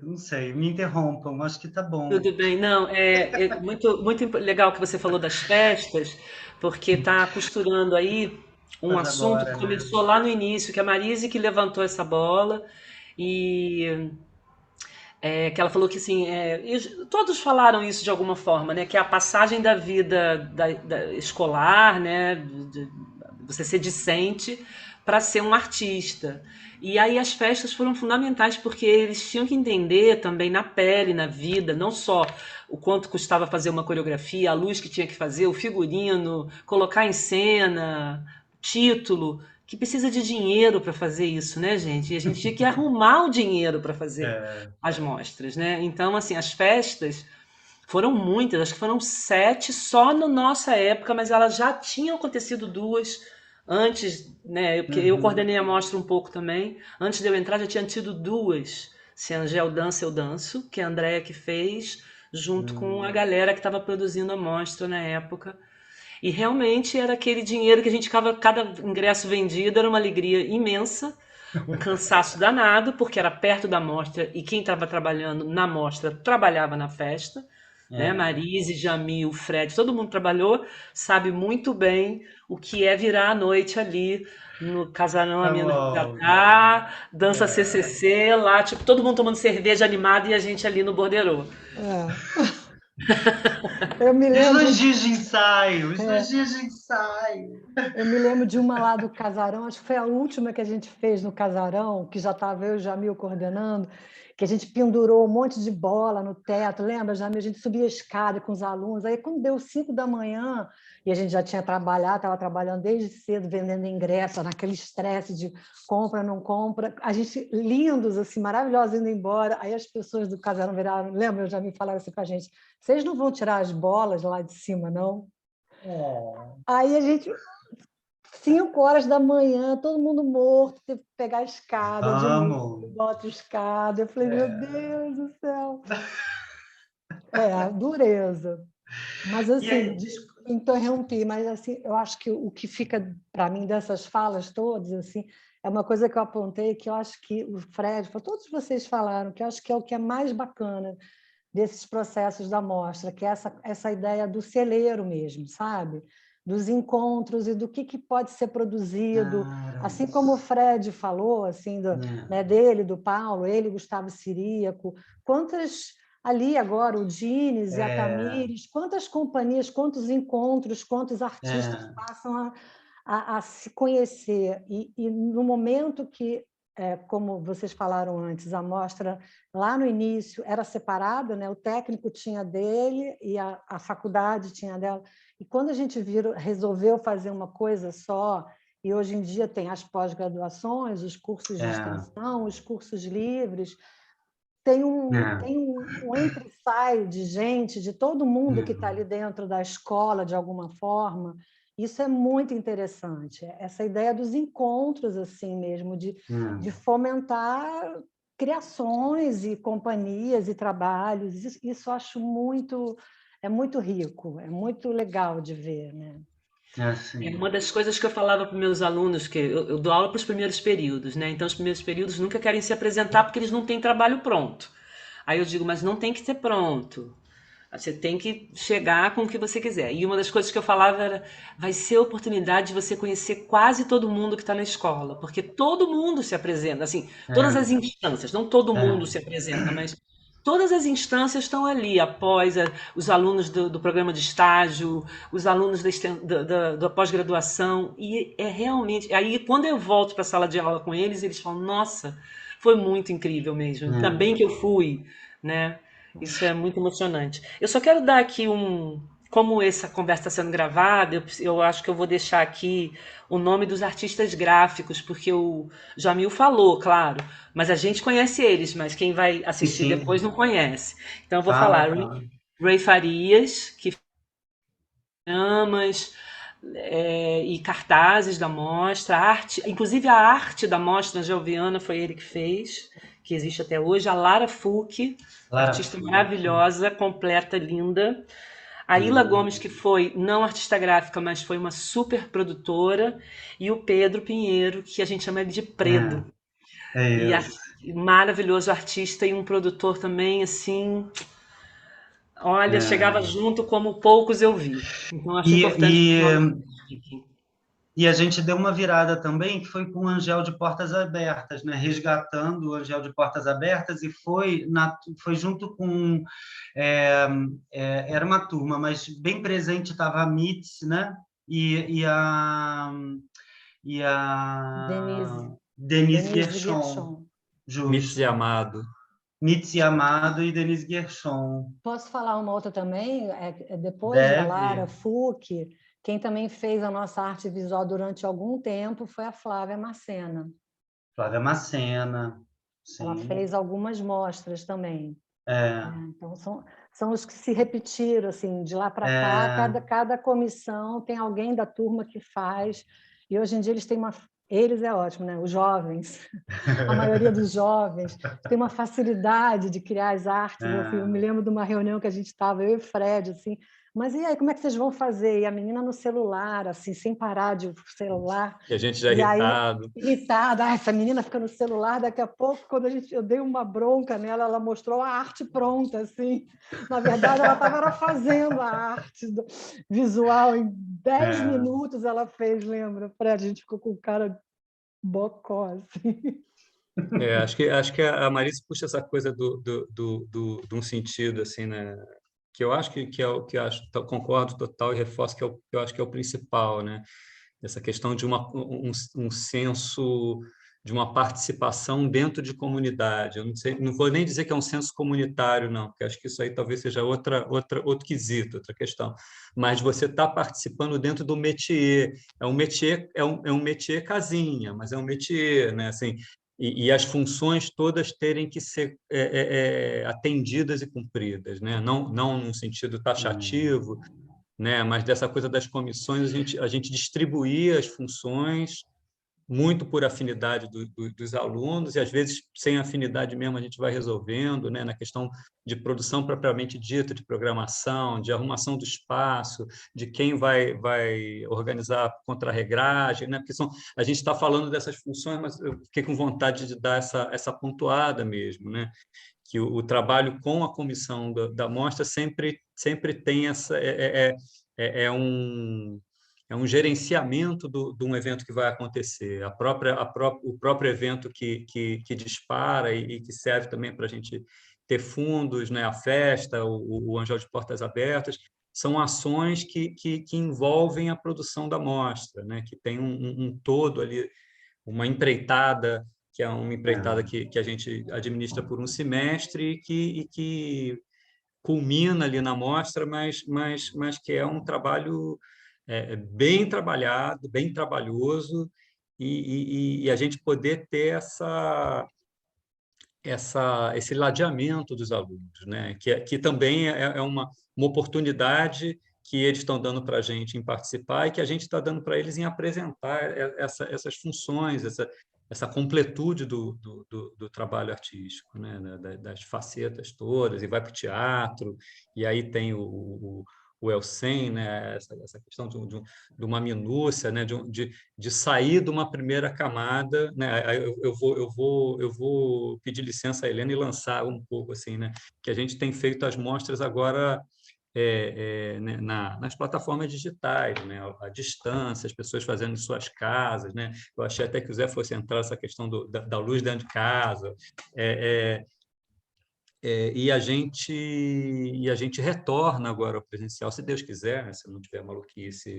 Não sei, me interrompam, acho que tá bom. Tudo bem, não, é muito, muito legal que você falou das festas, porque está costurando aí um Mas assunto que agora, né? começou lá no início, que a Marise que levantou essa bola, e que ela falou que assim, todos falaram isso de alguma forma, né? Que é a passagem da vida da escolar, né? Você ser discente para ser um artista. E aí as festas foram fundamentais porque eles tinham que entender também na pele, na vida, não só o quanto custava fazer uma coreografia, a luz que tinha que fazer, o figurino, colocar em cena, título, que precisa de dinheiro para fazer isso, né, gente? E a gente tinha que arrumar o dinheiro para fazer as mostras, né? Então, assim, as festas foram muitas, acho que foram 7 só na nossa época, mas elas já tinham acontecido 2 antes, né? Porque eu coordenei a mostra um pouco também. Antes de eu entrar, já tinha tido 2. Se a Angel dança, eu danço, que a Andrea que fez, junto com a galera que estava produzindo a mostra na época. E realmente era aquele dinheiro que a gente ficava, cada ingresso vendido era uma alegria imensa, um cansaço danado, porque era perto da mostra e quem estava trabalhando na mostra trabalhava na festa, né? Marise, Jamil, Fred, todo mundo trabalhou, sabe muito bem o que é virar a noite ali no Casarão Aminatá, dança CCC, lá, tipo, todo mundo tomando cerveja animada e a gente ali no borderô. Eu me Os lembro, 2 dias de ensaio, os 2 dias de ensaio. eu me lembro de uma lá do Casarão, acho que foi a última que a gente fez no Casarão, que já estava eu e o Jamil coordenando, que a gente pendurou um monte de bola no teto, lembra, Jamil? A gente subia a escada com os alunos, aí quando deu 5 da manhã, e a gente já tinha trabalhado, estava trabalhando desde cedo, vendendo ingresso, naquele estresse de compra, não compra, a gente, lindos, assim, maravilhosos, indo embora, aí as pessoas do Casarão viraram, lembra, o Jamil falaram assim com a gente, vocês não vão tirar as bolas lá de cima, não? Oh, Aí a gente, 5 horas da manhã, todo mundo morto, teve que pegar a escada de novo, amo. bota a escada. Eu falei, meu É. Deus do céu. Dureza. Mas, E assim, aí, desculpa, interrompi, mas, assim, eu acho que o que fica para mim dessas falas todas, assim, é uma coisa que eu apontei, que eu acho que o Fred, todos vocês falaram, que eu acho que é o que é mais bacana desses processos da mostra, que é essa ideia do celeiro mesmo, sabe? Dos encontros e do que pode ser produzido, cara, assim como o Fred falou, assim, né? né, dele, do Paulo, ele, Gustavo Ciríaco, quantas ali agora, o Dines e a É, Tamires, quantas companhias, quantos encontros, quantos artistas é, passam a se conhecer. E no momento que, como vocês falaram antes, a mostra lá no início era separada, né? O técnico tinha dele e a faculdade tinha dela. E quando a gente resolveu fazer uma coisa só, e hoje em dia tem as pós-graduações, os cursos de é, extensão, os cursos livres, tem um, é, tem um entra e sai de gente, de todo mundo que está uhum, ali dentro da escola, de alguma forma. Isso é muito interessante. Essa ideia dos encontros, assim mesmo, de fomentar criações e companhias e trabalhos. Isso eu acho é muito rico, é muito legal de ver, né? é É assim, uma das coisas que eu falava para meus alunos, que eu dou aula para os primeiros períodos, né? Então, os primeiros períodos nunca querem se apresentar porque eles não têm trabalho pronto. Aí eu digo, mas não tem que ser pronto. Você tem que chegar com o que você quiser. E uma das coisas que eu falava era: vai ser a oportunidade de você conhecer quase todo mundo que está na escola, porque todo mundo se apresenta, assim, todas as é, instâncias, não todo mundo é, se apresenta, mas todas as instâncias estão ali, após os alunos do programa de estágio, os alunos da pós-graduação, e é realmente. Aí, quando eu volto para a sala de aula com eles, eles falam: nossa, foi muito incrível mesmo, ainda bem que eu fui, né? Isso é muito emocionante. Eu só quero dar aqui um. Como essa conversa está sendo gravada, eu acho que eu vou deixar aqui o nome dos artistas gráficos, porque o Jamil falou, claro, mas a gente conhece eles, mas quem vai assistir sim, depois não conhece. Então eu vou fala, falar fala. Ray Farias, que amas, e cartazes da mostra, arte, inclusive a arte da mostra Gelviana foi ele que fez, que existe até hoje. A Lara Fulk, Lara artista Fulk, maravilhosa, completa, linda. A Ila Gomes, que foi não artista gráfica, mas foi uma super produtora. E o Pedro Pinheiro, que a gente chama ele de Predo. é E isso. maravilhoso artista e um produtor também, assim. Olha, chegava É. junto como poucos eu vi. Então, acho E, importante que os nossos e, fiquem. e a gente deu uma virada também, que foi com o Angel de Portas Abertas, né? Resgatando o Angel de Portas Abertas, e foi junto com. Era uma turma, mas bem presente estava a MITS, né? E, e a, e a Denise, Denise Denise Gershon, Guerchon. Mitzi justo. Amado. Mitzi Amado e Denise Gershon. Posso falar uma outra também? Depois da Lara Deve. Fulk, quem também fez a nossa arte visual durante algum tempo foi a Flávia Macena. Flávia Macena, Ela sim. fez algumas mostras também. É, Então, são os que se repetiram, assim, de lá para cá, é, cada comissão tem alguém da turma que faz, e hoje em dia eles têm uma... Eles é ótimo, né? Os jovens, a maioria dos jovens tem uma facilidade de criar as artes. Assim, eu me é, lembro de uma reunião que a gente estava, eu e o Fred, assim, mas e aí, como é que vocês vão fazer? E a menina no celular, assim, sem parar de celular, E a gente já e aí irritado. irritada, essa menina fica no celular, daqui a pouco, quando eu dei uma bronca nela, ela mostrou a arte pronta, assim. Na verdade, ela estava fazendo a arte visual, em 10 é. minutos ela fez, lembra? Fred, a gente ficou com o cara bocó, assim. Acho que a Marisa puxa essa coisa de um sentido, assim, né? que eu acho que é o que eu acho, concordo total e reforço que eu acho que é o principal, né? Essa questão de um senso de uma participação dentro de comunidade. Eu não sei, não vou nem dizer que é um senso comunitário, não, porque acho que isso aí talvez seja outro quesito, outra questão. Mas você está participando dentro do métier. É um métier casinha, mas é um métier, né? Assim, e as funções todas terem que ser atendidas e cumpridas, né? Não num sentido taxativo, né? Mas dessa coisa das comissões, a gente distribuir as funções muito por afinidade dos alunos, e às vezes sem afinidade mesmo a gente vai resolvendo, né? Na questão de produção propriamente dita, de programação, de arrumação do espaço, de quem vai organizar a contrarregragem, né? Porque a gente está falando dessas funções, mas eu fiquei com vontade de dar essa pontuada mesmo, né? Que o trabalho com a comissão da mostra sempre tem é um gerenciamento de um evento que vai acontecer, o próprio evento que dispara e que serve também para a gente ter fundos, né? A festa, o Angel de Portas Abertas, são ações que envolvem a produção da mostra, né? Que tem um todo ali, uma empreitada, que é uma empreitada que a gente administra por um semestre e que culmina ali na mostra, mas que é um trabalho bem trabalhado, bem trabalhoso, e a gente poder ter esse ladeamento dos alunos, né? Que também é uma oportunidade que eles estão dando para a gente em participar e que a gente está dando para eles em apresentar essas funções, essa completude do trabalho artístico, né? Das facetas todas, e vai para o teatro, e aí tem o Elsen, né? Essa questão de uma minúcia, né? De sair de uma primeira camada, né? Aí eu vou pedir licença a Helena e lançar um pouco assim, né? Que a gente tem feito as mostras agora né, nas plataformas digitais, né? À distância, as pessoas fazendo em suas casas, né? Eu achei até que o Zé fosse entrar nessa questão da luz dentro de casa. E a gente retorna agora ao presencial, se Deus quiser, né? Se não tiver maluquice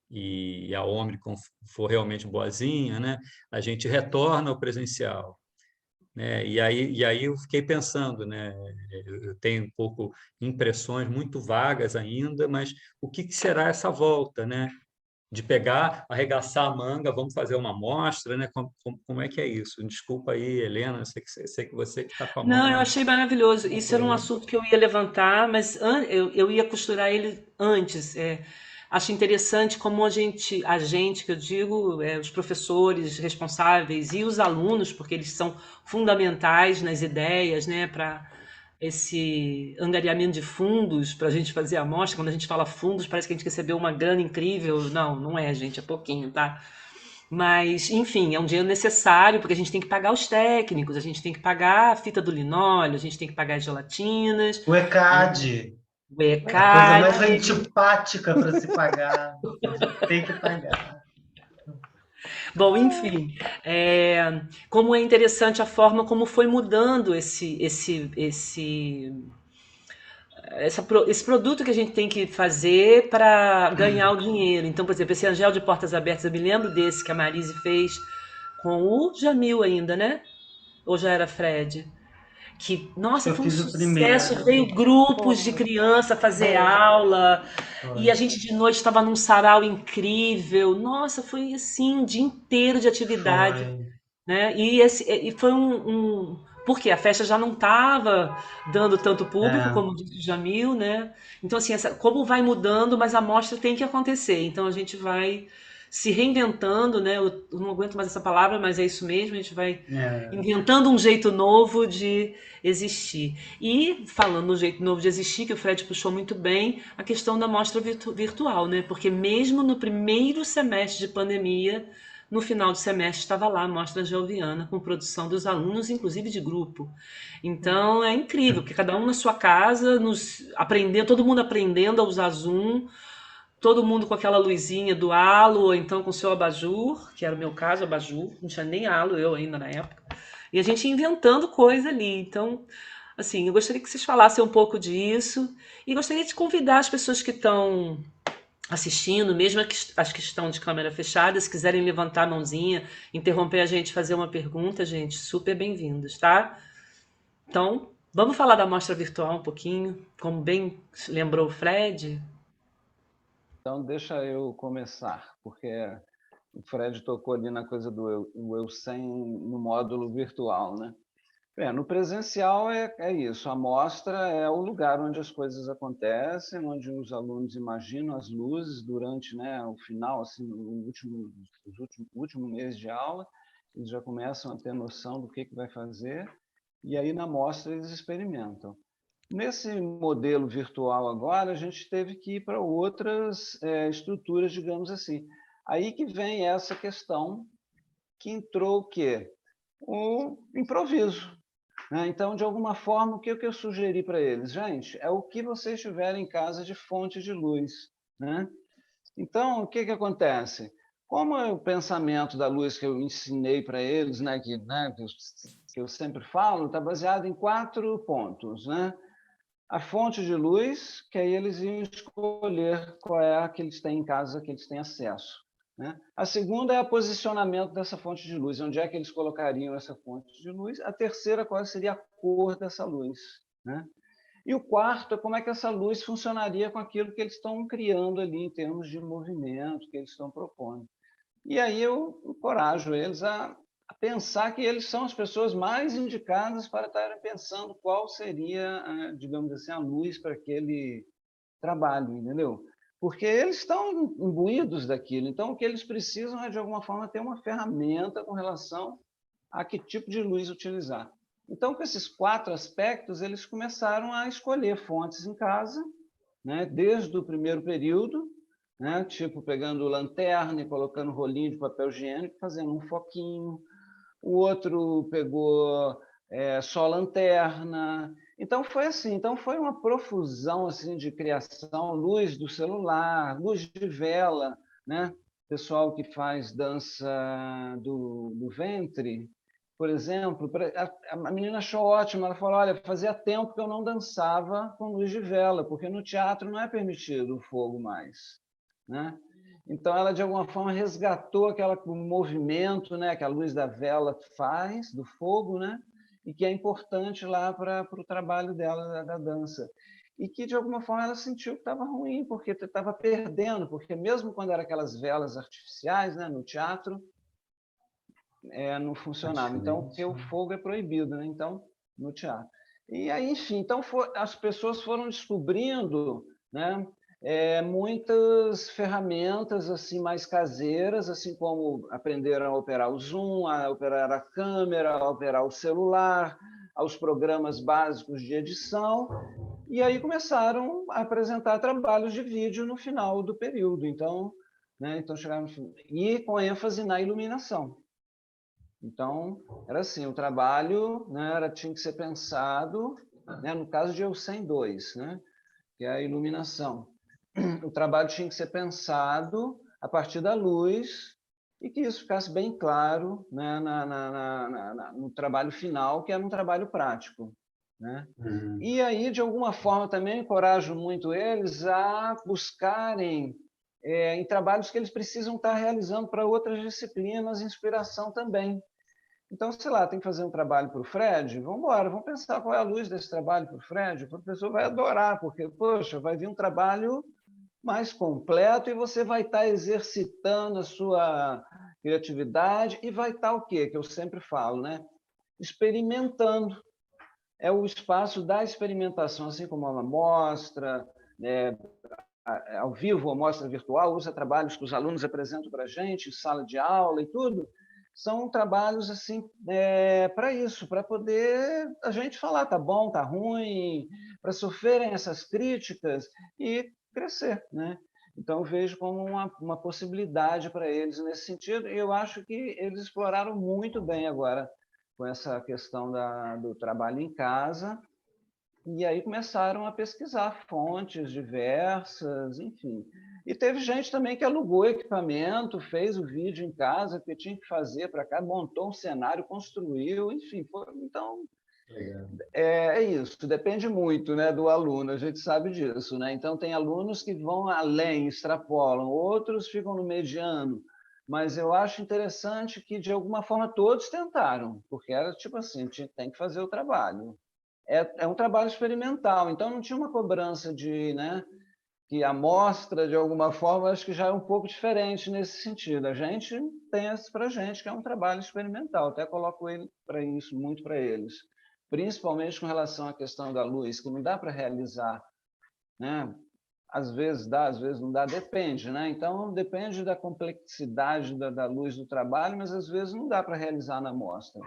e a Ômicron for realmente boazinha, né? A gente retorna ao presencial, né? E aí eu fiquei pensando, né? Eu tenho um pouco impressões muito vagas ainda, mas o que será essa volta, né? De pegar, arregaçar a manga, vamos fazer uma amostra, né? Como é que é isso? Desculpa aí, Helena, sei que você que está com a Não, eu mão. achei maravilhoso. Isso era um assunto que eu ia levantar, mas eu ia costurar ele antes. Acho interessante como a gente que eu digo, os professores responsáveis e os alunos, porque eles são fundamentais nas ideias, né, para esse angariamento de fundos para a gente fazer a amostra. Quando a gente fala fundos, parece que a gente recebeu uma grana incrível. Não, não é, gente, é pouquinho, tá? Mas, enfim, é um dinheiro necessário, porque a gente tem que pagar os técnicos, a gente tem que pagar a fita do linóleo, a gente tem que pagar as gelatinas, O ECAD, o a coisa mais ECAD. antipática para se pagar, tem que pagar. Bom, enfim, como é interessante a forma como foi mudando esse produto que a gente tem que fazer para ganhar o dinheiro. Então, por exemplo, esse Angel de Portas Abertas, eu me lembro desse que a Marise fez com o Jamil ainda, né? Ou já era Fred? Que, nossa, Eu foi um fiz o primeiro. sucesso. Veio grupos de criança fazer aula, e a gente de noite estava num sarau incrível. Nossa, foi assim, um dia inteiro de atividade, Foi. né? E foi porque a festa já não estava dando tanto público, É. como disse o Jamil, né? Então, assim, como vai mudando, mas a mostra tem que acontecer. Então, a gente vai se reinventando, né? Eu não aguento mais essa palavra, mas é isso mesmo, a gente vai É. inventando um jeito novo de existir. E falando no jeito novo de existir, que o Fred puxou muito bem, a questão da mostra virtual, né? Porque mesmo no primeiro semestre de pandemia, no final do semestre estava lá a Mostra Geoviana, com produção dos alunos, inclusive de grupo. Então é incrível, porque cada um na sua casa, todo mundo aprendendo a usar Zoom, todo mundo com aquela luzinha do halo, ou então com o seu abajur, que era o meu caso, abajur, não tinha nem halo eu ainda na época, e a gente inventando coisa ali. Então Assim, eu gostaria que vocês falassem um pouco disso e gostaria de convidar as pessoas que estão assistindo, mesmo as que estão de câmera fechada, se quiserem levantar a mãozinha, interromper a gente, fazer uma pergunta, gente, super bem-vindos, tá? Então, vamos falar da mostra virtual um pouquinho, como bem lembrou o Fred. Então, deixa eu começar, porque o Fred tocou ali na coisa do eu sem no módulo virtual, né? No presencial é isso, a mostra é o lugar onde as coisas acontecem, onde os alunos imaginam as luzes durante, né, o final, assim, no último mês de aula, eles já começam a ter noção do que vai fazer, e aí na mostra eles experimentam. Nesse modelo virtual agora, a gente teve que ir para outras estruturas, digamos assim. Aí que vem essa questão que entrou o quê? O improviso. Então, de alguma forma, o que eu sugeri para eles? Gente, é o que vocês tiverem em casa de fonte de luz. Né? Então, o que acontece? Como é o pensamento da luz que eu ensinei para eles, né, que eu sempre falo, está baseado em 4 pontos. Né? A fonte de luz, que aí eles iam escolher qual é a que eles têm em casa, que eles têm acesso. Né? A segunda é o posicionamento dessa fonte de luz, onde é que eles colocariam essa fonte de luz. A terceira, qual seria a cor dessa luz. Né? E o quarto é como é que essa luz funcionaria com aquilo que eles estão criando ali em termos de movimento que eles estão propondo. E aí eu encorajo eles a pensar que eles são as pessoas mais indicadas para estarem pensando qual seria, digamos assim, a luz para aquele trabalho, entendeu? Porque eles estão imbuídos daquilo. Então, o que eles precisam é, de alguma forma, ter uma ferramenta com relação a que tipo de luz utilizar. Então, com esses 4 aspectos, eles começaram a escolher fontes em casa, né, desde o primeiro período, né, tipo pegando lanterna e colocando rolinho de papel higiênico, fazendo um foquinho. O outro pegou só lanterna. Então foi assim, então foi uma profusão assim de criação, luz do celular, luz de vela, né? Pessoal que faz dança do ventre, por exemplo, a menina achou ótimo, ela falou, olha, fazia tempo que eu não dançava com luz de vela, porque no teatro não é permitido o fogo mais, né? Então, ela, de alguma forma, resgatou aquele movimento, né, que a luz da vela faz, do fogo, né, e que é importante lá para o trabalho dela, da dança. E que, de alguma forma, ela sentiu que estava ruim, porque estava perdendo, porque mesmo quando eram aquelas velas artificiais, né, no teatro, não funcionava. Então, porque o fogo é proibido, né? Então, no teatro. E aí, enfim, então as pessoas foram descobrindo, né, muitas ferramentas assim mais caseiras, assim como aprenderam a operar o Zoom, a operar a câmera, a operar o celular, aos programas básicos de edição, e aí começaram a apresentar trabalhos de vídeo no final do período. Então, né, então chegaram e com ênfase na iluminação. Então, era assim, o trabalho, né, tinha que ser pensado, né, no caso de Eucem 2, né, que é a iluminação. O trabalho tinha que ser pensado a partir da luz e que isso ficasse bem claro, né, no trabalho final, que era um trabalho prático. Né? E aí, de alguma forma, também encorajo muito eles a buscarem em trabalhos que eles precisam estar realizando para outras disciplinas, inspiração também. Então, sei lá, tem que fazer um trabalho para o Fred? Vamos embora, vamos pensar qual é a luz desse trabalho para o Fred. O professor vai adorar, porque, poxa, vai vir um trabalho mais completo e você vai estar exercitando a sua criatividade e vai estar o quê? Que eu sempre falo, né? Experimentando. É o espaço da experimentação, assim como uma amostra, né, ao vivo, amostra virtual, usa trabalhos que os alunos apresentam para a gente, sala de aula e tudo, são trabalhos assim para isso, para poder a gente falar, tá bom, tá ruim, para sofrerem essas críticas e crescer, né? Então, eu vejo como uma possibilidade para eles nesse sentido, e eu acho que eles exploraram muito bem agora com essa questão do trabalho em casa, e aí começaram a pesquisar fontes diversas, enfim. E teve gente também que alugou equipamento, fez o vídeo em casa, que tinha que fazer para cá, montou um cenário, construiu, enfim. Então, É isso, depende muito, né, do aluno, a gente sabe disso, né? Então, tem alunos que vão além, extrapolam, outros ficam no mediano, mas eu acho interessante que, de alguma forma, todos tentaram, porque era tipo assim, tem que fazer o trabalho. É um trabalho experimental, então não tinha uma cobrança de, né, que a amostra, de alguma forma, acho que já é um pouco diferente nesse sentido. A gente pensa para a gente que é um trabalho experimental, até coloco ele para isso, muito para eles, principalmente com relação à questão da luz, que não dá para realizar, né? Às vezes dá, às vezes não dá, depende, né? Então, depende da complexidade da luz do trabalho, mas às vezes não dá para realizar na amostra.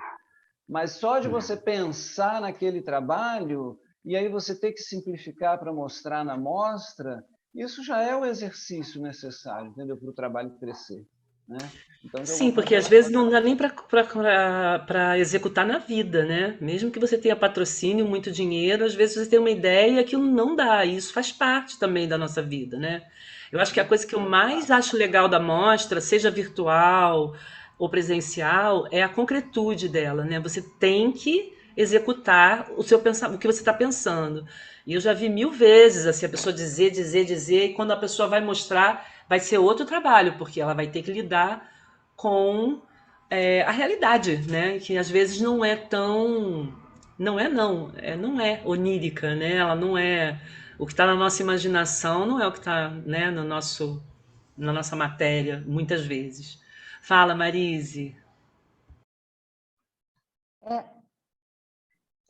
Mas só de você pensar naquele trabalho, e aí você ter que simplificar para mostrar na amostra, isso já é o exercício necessário, entendeu? Para o trabalho crescer, né? Então, de Sim, alguma porque forma, às vezes não dá nem para executar na vida, né? Mesmo que você tenha patrocínio, muito dinheiro, às vezes você tem uma ideia e aquilo não dá. E isso faz parte também da nossa vida, né? Eu acho que a coisa que eu mais acho legal da mostra, seja virtual ou presencial, é a concretude dela, né? Você tem que executar o que você está pensando. E eu já vi 1000 vezes assim, a pessoa dizer, e quando a pessoa vai mostrar, vai ser outro trabalho, porque ela vai ter que lidar com a realidade, né? Que às vezes não é tão. Não é onírica, né? Ela não é. O que está na nossa imaginação não é o que está, né, na nossa matéria, muitas vezes. Fala, Marise.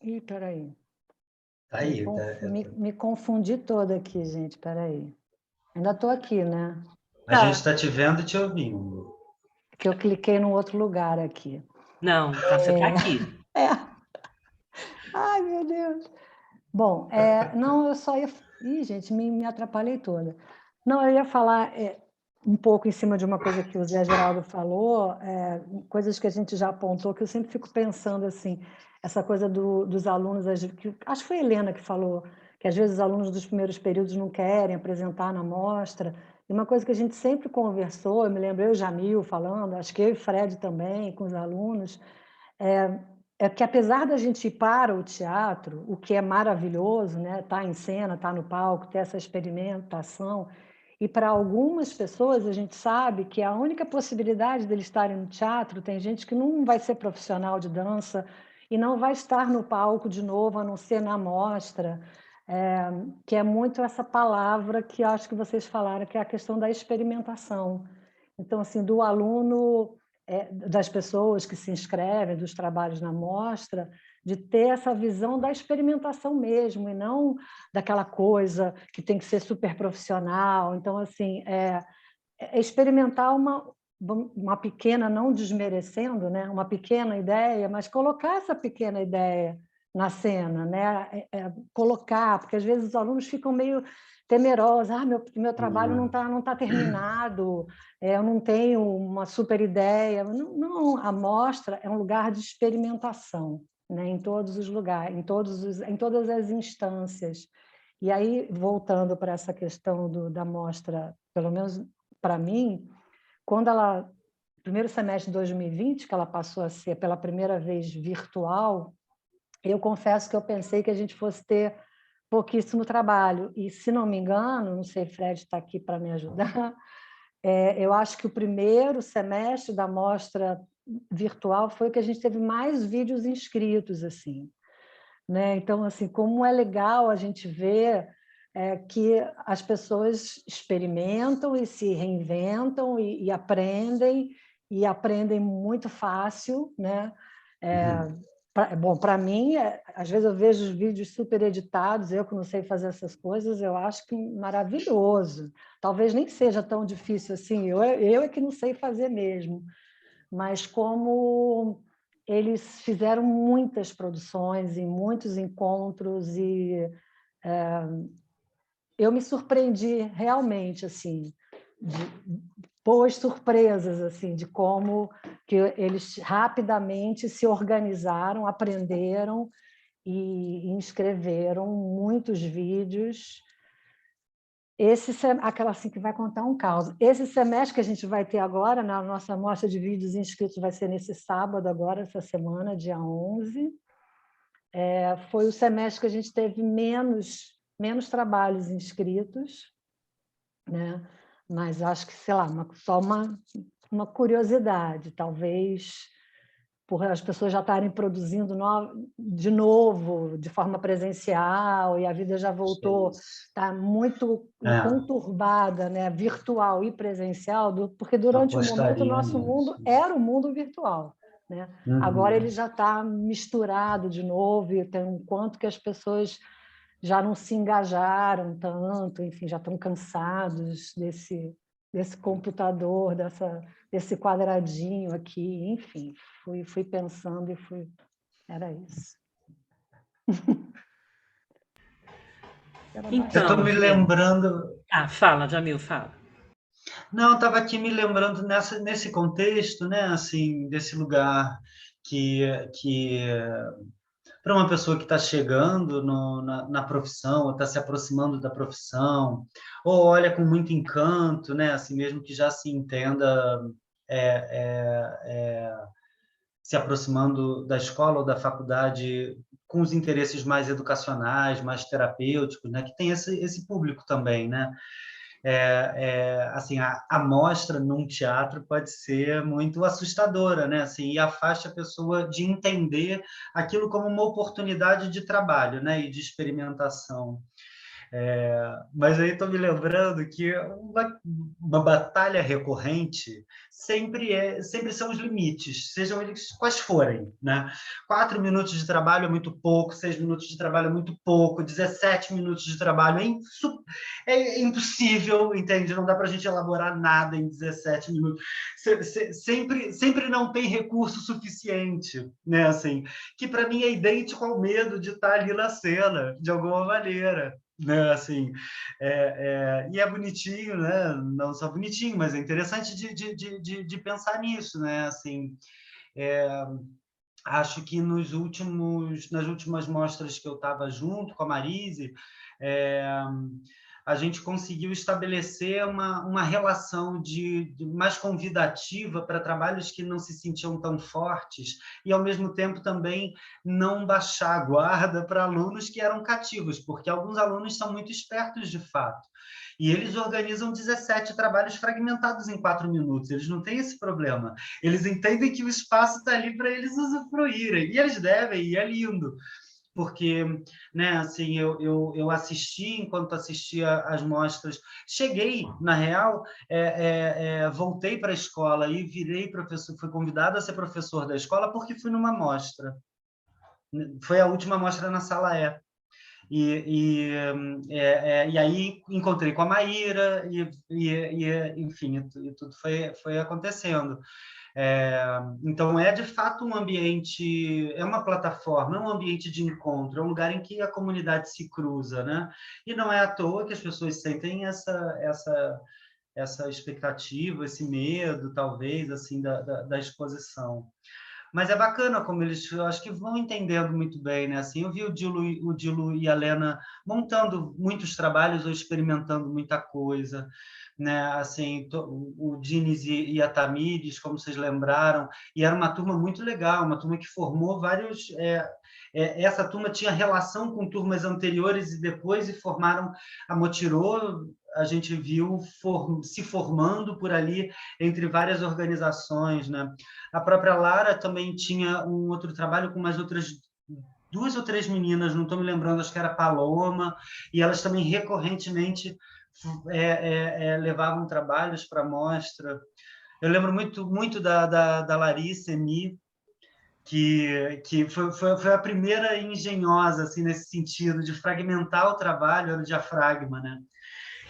Ih, peraí. Tá aí, tá, Me confundi toda aqui, gente, peraí. Ainda estou aqui, né? a gente está te vendo e te ouvindo. Que eu cliquei num outro lugar aqui. Não, tá, você está aqui. É. Ai, meu Deus. Bom, não, eu só ia... Ih, gente, me atrapalhei toda. Não, eu ia falar um pouco em cima de uma coisa que o Zé Geraldo falou, coisas que a gente já apontou, que eu sempre fico pensando assim, essa coisa dos alunos, acho que foi a Helena que falou, que às vezes os alunos dos primeiros períodos não querem apresentar na mostra, e uma coisa que a gente sempre conversou, eu me lembro eu e Jamil falando, acho que eu e Fred também, com os alunos, é que apesar da gente ir para o teatro, o que é maravilhoso, né, estar em cena, estar no palco, ter essa experimentação, e para algumas pessoas a gente sabe que a única possibilidade deles estarem no teatro, tem gente que não vai ser profissional de dança e não vai estar no palco de novo, a não ser na mostra, que é muito essa palavra que acho que vocês falaram, que é a questão da experimentação. Então, assim, do aluno, das pessoas que se inscrevem, dos trabalhos na mostra, de ter essa visão da experimentação mesmo, e não daquela coisa que tem que ser super profissional. Então, assim, experimentar uma pequena, não desmerecendo, né, uma pequena ideia, mas colocar essa pequena ideia na cena, né, colocar, porque às vezes os alunos ficam meio temerosos, meu trabalho não tá terminado, eu não tenho uma super ideia. Não, não, a mostra é um lugar de experimentação, né, em todos os lugares, em todas as instâncias. E aí, voltando para essa questão da mostra, pelo menos para mim, quando ela, primeiro semestre de 2020, que ela passou a ser pela primeira vez virtual, eu confesso que eu pensei que a gente fosse ter pouquíssimo trabalho. E, se não me engano, não sei, Fred está aqui para me ajudar, eu acho que o primeiro semestre da mostra virtual foi o que a gente teve mais vídeos inscritos, assim, né? Então, assim, como é legal a gente ver que as pessoas experimentam e se reinventam e aprendem muito fácil, né? Bom, para mim, às vezes eu vejo os vídeos super editados, eu que não sei fazer essas coisas, eu acho que maravilhoso. Talvez nem seja tão difícil assim, eu é que não sei fazer mesmo. Mas como eles fizeram muitas produções e muitos encontros e eu me surpreendi realmente assim, de boas surpresas assim, de como que eles rapidamente se organizaram, aprenderam e inscreveram muitos vídeos. Aquela assim que vai contar um caos. Esse semestre que a gente vai ter agora, na nossa mostra de vídeos inscritos, vai ser nesse sábado agora, essa semana, dia 11. foi o semestre que a gente teve menos trabalhos inscritos, né? Mas acho que, sei lá, só uma curiosidade, talvez por as pessoas já estarem produzindo de novo, de forma presencial, e a vida já voltou, está muito conturbada, né? Virtual e presencial, porque durante um momento o nosso mundo era o mundo virtual. Né? Agora ele já está misturado de novo, e tem um quanto que as pessoas já não se engajaram tanto, enfim, já estão cansados desse computador, desse quadradinho aqui, enfim, fui pensando era isso. Então, eu estou me lembrando... fala, Jamil, fala. Não, estava aqui me lembrando nesse contexto, né, assim, desse lugar que para uma pessoa que está chegando na profissão, ou está se aproximando da profissão, ou olha com muito encanto, né, assim, mesmo que já se entenda se aproximando da escola ou da faculdade com os interesses mais educacionais, mais terapêuticos, né, que tem esse público também, né? Assim, a mostra num teatro pode ser muito assustadora, né? Assim, e afasta a pessoa de entender aquilo como uma oportunidade de trabalho, né? E de experimentação. Mas aí estou me lembrando que uma batalha recorrente sempre são os limites, sejam eles quais forem, né? 4 minutos de trabalho é muito pouco, 6 minutos de trabalho é muito pouco, 17 minutos de trabalho é impossível, entende? Não dá para a gente elaborar nada em 17 minutos. Sempre não tem recurso suficiente, né? Assim, que para mim é idêntico ao medo de estar ali na cena, de alguma maneira. Né, assim, e é bonitinho, né? Não só bonitinho, mas é interessante de pensar nisso, né? Assim, acho que nas últimas mostras que eu estava junto com a Marise, a gente conseguiu estabelecer uma relação mais convidativa para trabalhos que não se sentiam tão fortes e, ao mesmo tempo, também não baixar a guarda para alunos que eram cativos, porque alguns alunos são muito espertos, de fato. E eles organizam 17 trabalhos fragmentados em 4 minutos. Eles não têm esse problema. Eles entendem que o espaço está ali para eles usufruírem. E eles devem, e é lindo. Porque, né, assim, eu assisti, enquanto assistia às mostras, cheguei, na real, voltei para a escola e virei professor, fui convidado a ser professor da escola porque fui numa mostra. Foi a última mostra na Sala E. E aí encontrei com a Maíra, enfim, e tudo foi acontecendo. Então, de fato um ambiente, é uma plataforma, é um ambiente de encontro, é um lugar em que a comunidade se cruza, né? E não é à toa que as pessoas sentem essa expectativa, esse medo, talvez, assim, da exposição. Mas é bacana como eles, eu acho que vão entendendo muito bem, né? Assim, eu vi o Dilo e a Lena montando muitos trabalhos ou experimentando muita coisa, né? Assim, o Diniz e a Tamires, como vocês lembraram, e era uma turma muito legal, uma turma que formou vários... essa turma tinha relação com turmas anteriores e depois, e formaram a Motirô. A gente viu se formando por ali entre várias organizações, né? A própria Lara também tinha um outro trabalho com umas outras 2 ou 3 meninas, não estou me lembrando, acho que era Paloma, e elas também recorrentemente levavam trabalhos para a mostra. Eu lembro muito da Larissa Emi, que foi a primeira engenhosa, assim, nesse sentido, de fragmentar o trabalho, era o diafragma, né?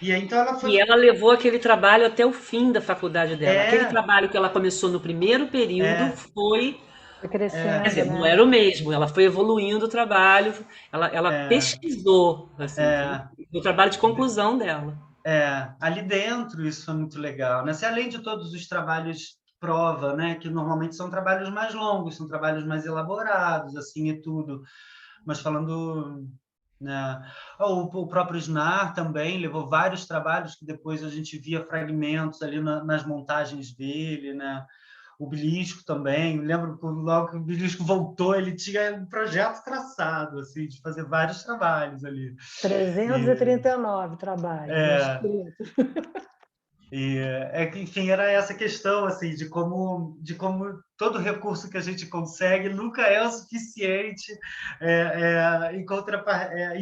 E aí, então ela levou aquele trabalho até o fim da faculdade dela. Aquele trabalho que ela começou no primeiro período foi crescendo, quer dizer, né? não era o mesmo, ela foi evoluindo o trabalho, ela pesquisou, assim, o trabalho de conclusão dela. Ali dentro isso foi muito legal, né? Além de todos os trabalhos prova, né? Que normalmente são trabalhos mais longos, são trabalhos mais elaborados, assim, e tudo. Mas falando... né? O próprio Snar também levou vários trabalhos que depois a gente via fragmentos ali nas montagens dele, né? o Belisco também. Eu lembro que logo que o Belisco voltou, ele tinha um projeto traçado, assim, de fazer vários trabalhos ali. 339 trabalhos escritos. Enfim, era essa questão assim de como todo recurso que a gente consegue nunca é o suficiente em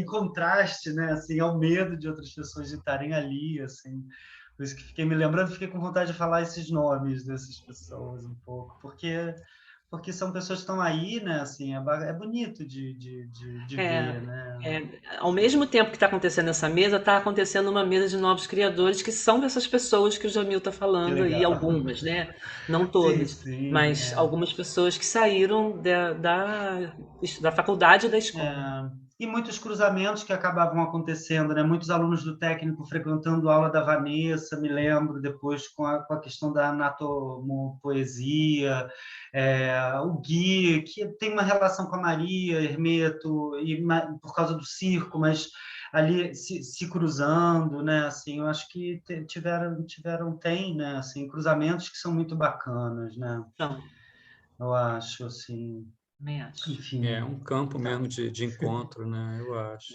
contraste, né, assim, ao medo de outras pessoas de estarem ali, assim. Por isso que fiquei me lembrando, fiquei com vontade de falar esses nomes dessas pessoas um pouco, porque são pessoas que estão aí, né? Assim, é bonito de ver, né? Ao mesmo tempo que está acontecendo essa mesa, está acontecendo uma mesa de novos criadores, que são dessas pessoas que o Jamil está falando aí, algumas, né? Não todas, sim, mas algumas pessoas que saíram da faculdade e da escola. E muitos cruzamentos que acabavam acontecendo, né? Muitos alunos do técnico frequentando a aula da Vanessa, me lembro, depois com a questão da anatomopoesia, o Gui, que tem uma relação com a Maria Hermeto, por causa do circo, mas ali se cruzando, né? Assim, eu acho que tem, né? Assim, cruzamentos que são muito bacanas, né? Então, Eu acho, assim... Enfim. É um campo mesmo de encontro, né? Eu acho.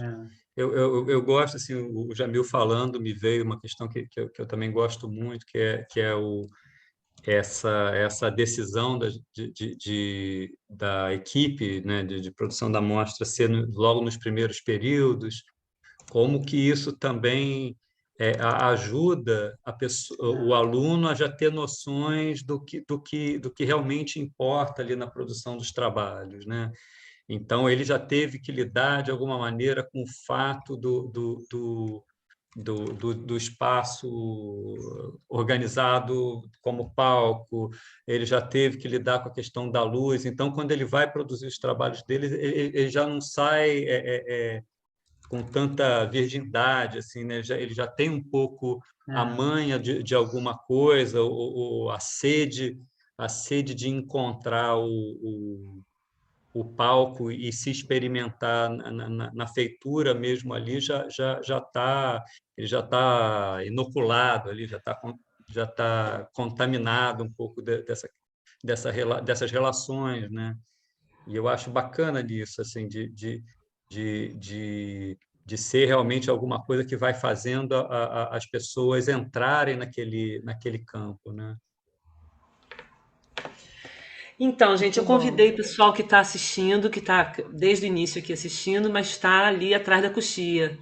Eu gosto, assim, o Jamil falando, me veio uma questão que eu também gosto muito, que é essa decisão da equipe, né, de produção da mostra ser logo nos primeiros períodos, como que isso também ajuda o aluno a já ter noções do que realmente importa ali na produção dos trabalhos, né? Então, ele já teve que lidar, de alguma maneira, com o fato do espaço organizado como palco, ele já teve que lidar com a questão da luz. Então, quando ele vai produzir os trabalhos dele, ele já não sai com tanta virgindade, assim, né? Ele já tem um pouco a manha de alguma coisa, ou a sede de encontrar o palco e se experimentar na feitura mesmo ali ele já está inoculado ali, já tá contaminado um pouco dessas relações, né? E eu acho bacana nisso, assim, de ser realmente alguma coisa que vai fazendo as pessoas entrarem naquele campo, né? Então, gente, eu convidei o pessoal que está assistindo, que está desde o início aqui assistindo, mas está ali atrás da coxia,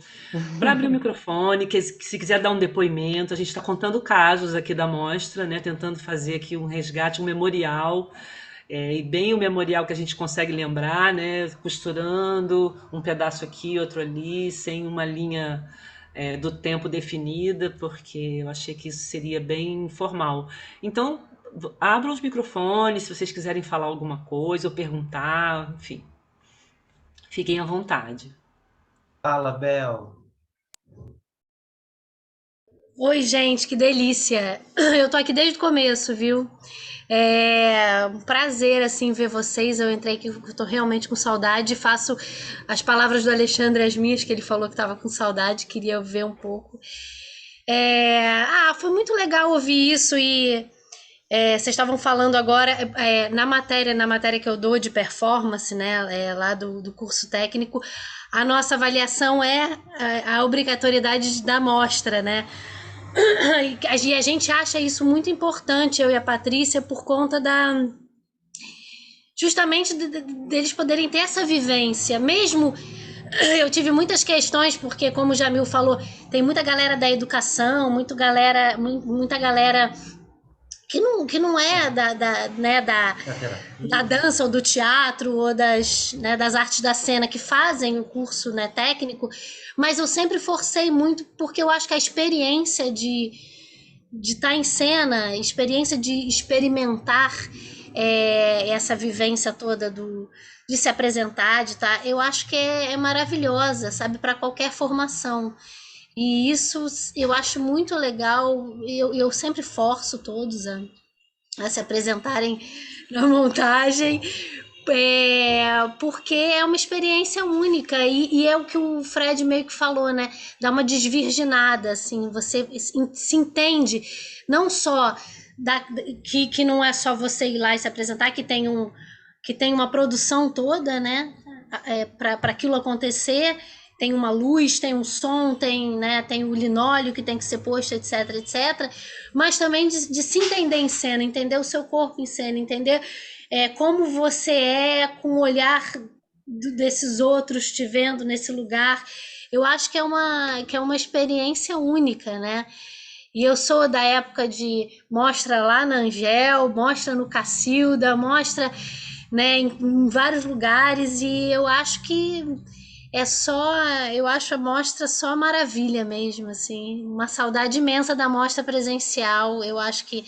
para abrir o microfone, que se quiser dar um depoimento. A gente está contando casos aqui da mostra, né, tentando fazer aqui um resgate, um memorial, e bem o memorial que a gente consegue lembrar, né, costurando um pedaço aqui, outro ali, sem uma linha do tempo definida, porque eu achei que isso seria bem informal. Então, abram os microfones se vocês quiserem falar alguma coisa ou perguntar, enfim. Fiquem à vontade. Fala, Bel. Oi, gente, que delícia. Eu tô aqui desde o começo, viu? É um prazer, assim, ver vocês. Eu entrei aqui, eu tô realmente com saudade. Faço as palavras do Alexandre as minhas, que ele falou que tava com saudade, queria ver um pouco. Foi muito legal ouvir isso e vocês estavam falando agora na matéria que eu dou de performance, né, lá do curso técnico, a nossa avaliação é a obrigatoriedade da mostra, né? E a gente acha isso muito importante, eu e a Patrícia, por conta justamente deles poderem ter essa vivência. Mesmo eu tive muitas questões, porque, como o Jamil falou, tem muita galera da educação, muita galera que não é da dança ou do teatro ou das artes da cena, que fazem o curso, né, técnico, mas eu sempre forcei muito, porque eu acho que a experiência de estar em cena, a experiência de experimentar essa vivência toda de se apresentar, eu acho que é maravilhosa, sabe, para qualquer formação. E isso eu acho muito legal, eu sempre forço todos a se apresentarem na montagem, porque é uma experiência única, e é o que o Fred meio que falou, né? Dá uma desvirginada, assim, você se entende não só que não é só você ir lá e se apresentar, que tem uma produção toda, né, para aquilo acontecer. Tem uma luz, tem um som, tem o linóleo que tem que ser posto, etc, etc. Mas também de se entender em cena, entender o seu corpo em cena, entender como você é com o olhar desses outros te vendo nesse lugar. Eu acho que é uma experiência única, né? E eu sou da época de mostra lá na Angel, mostra no Cacilda, mostra, né, em vários lugares, e eu acho que eu acho a mostra só maravilha mesmo, assim, uma saudade imensa da mostra presencial. Eu acho que,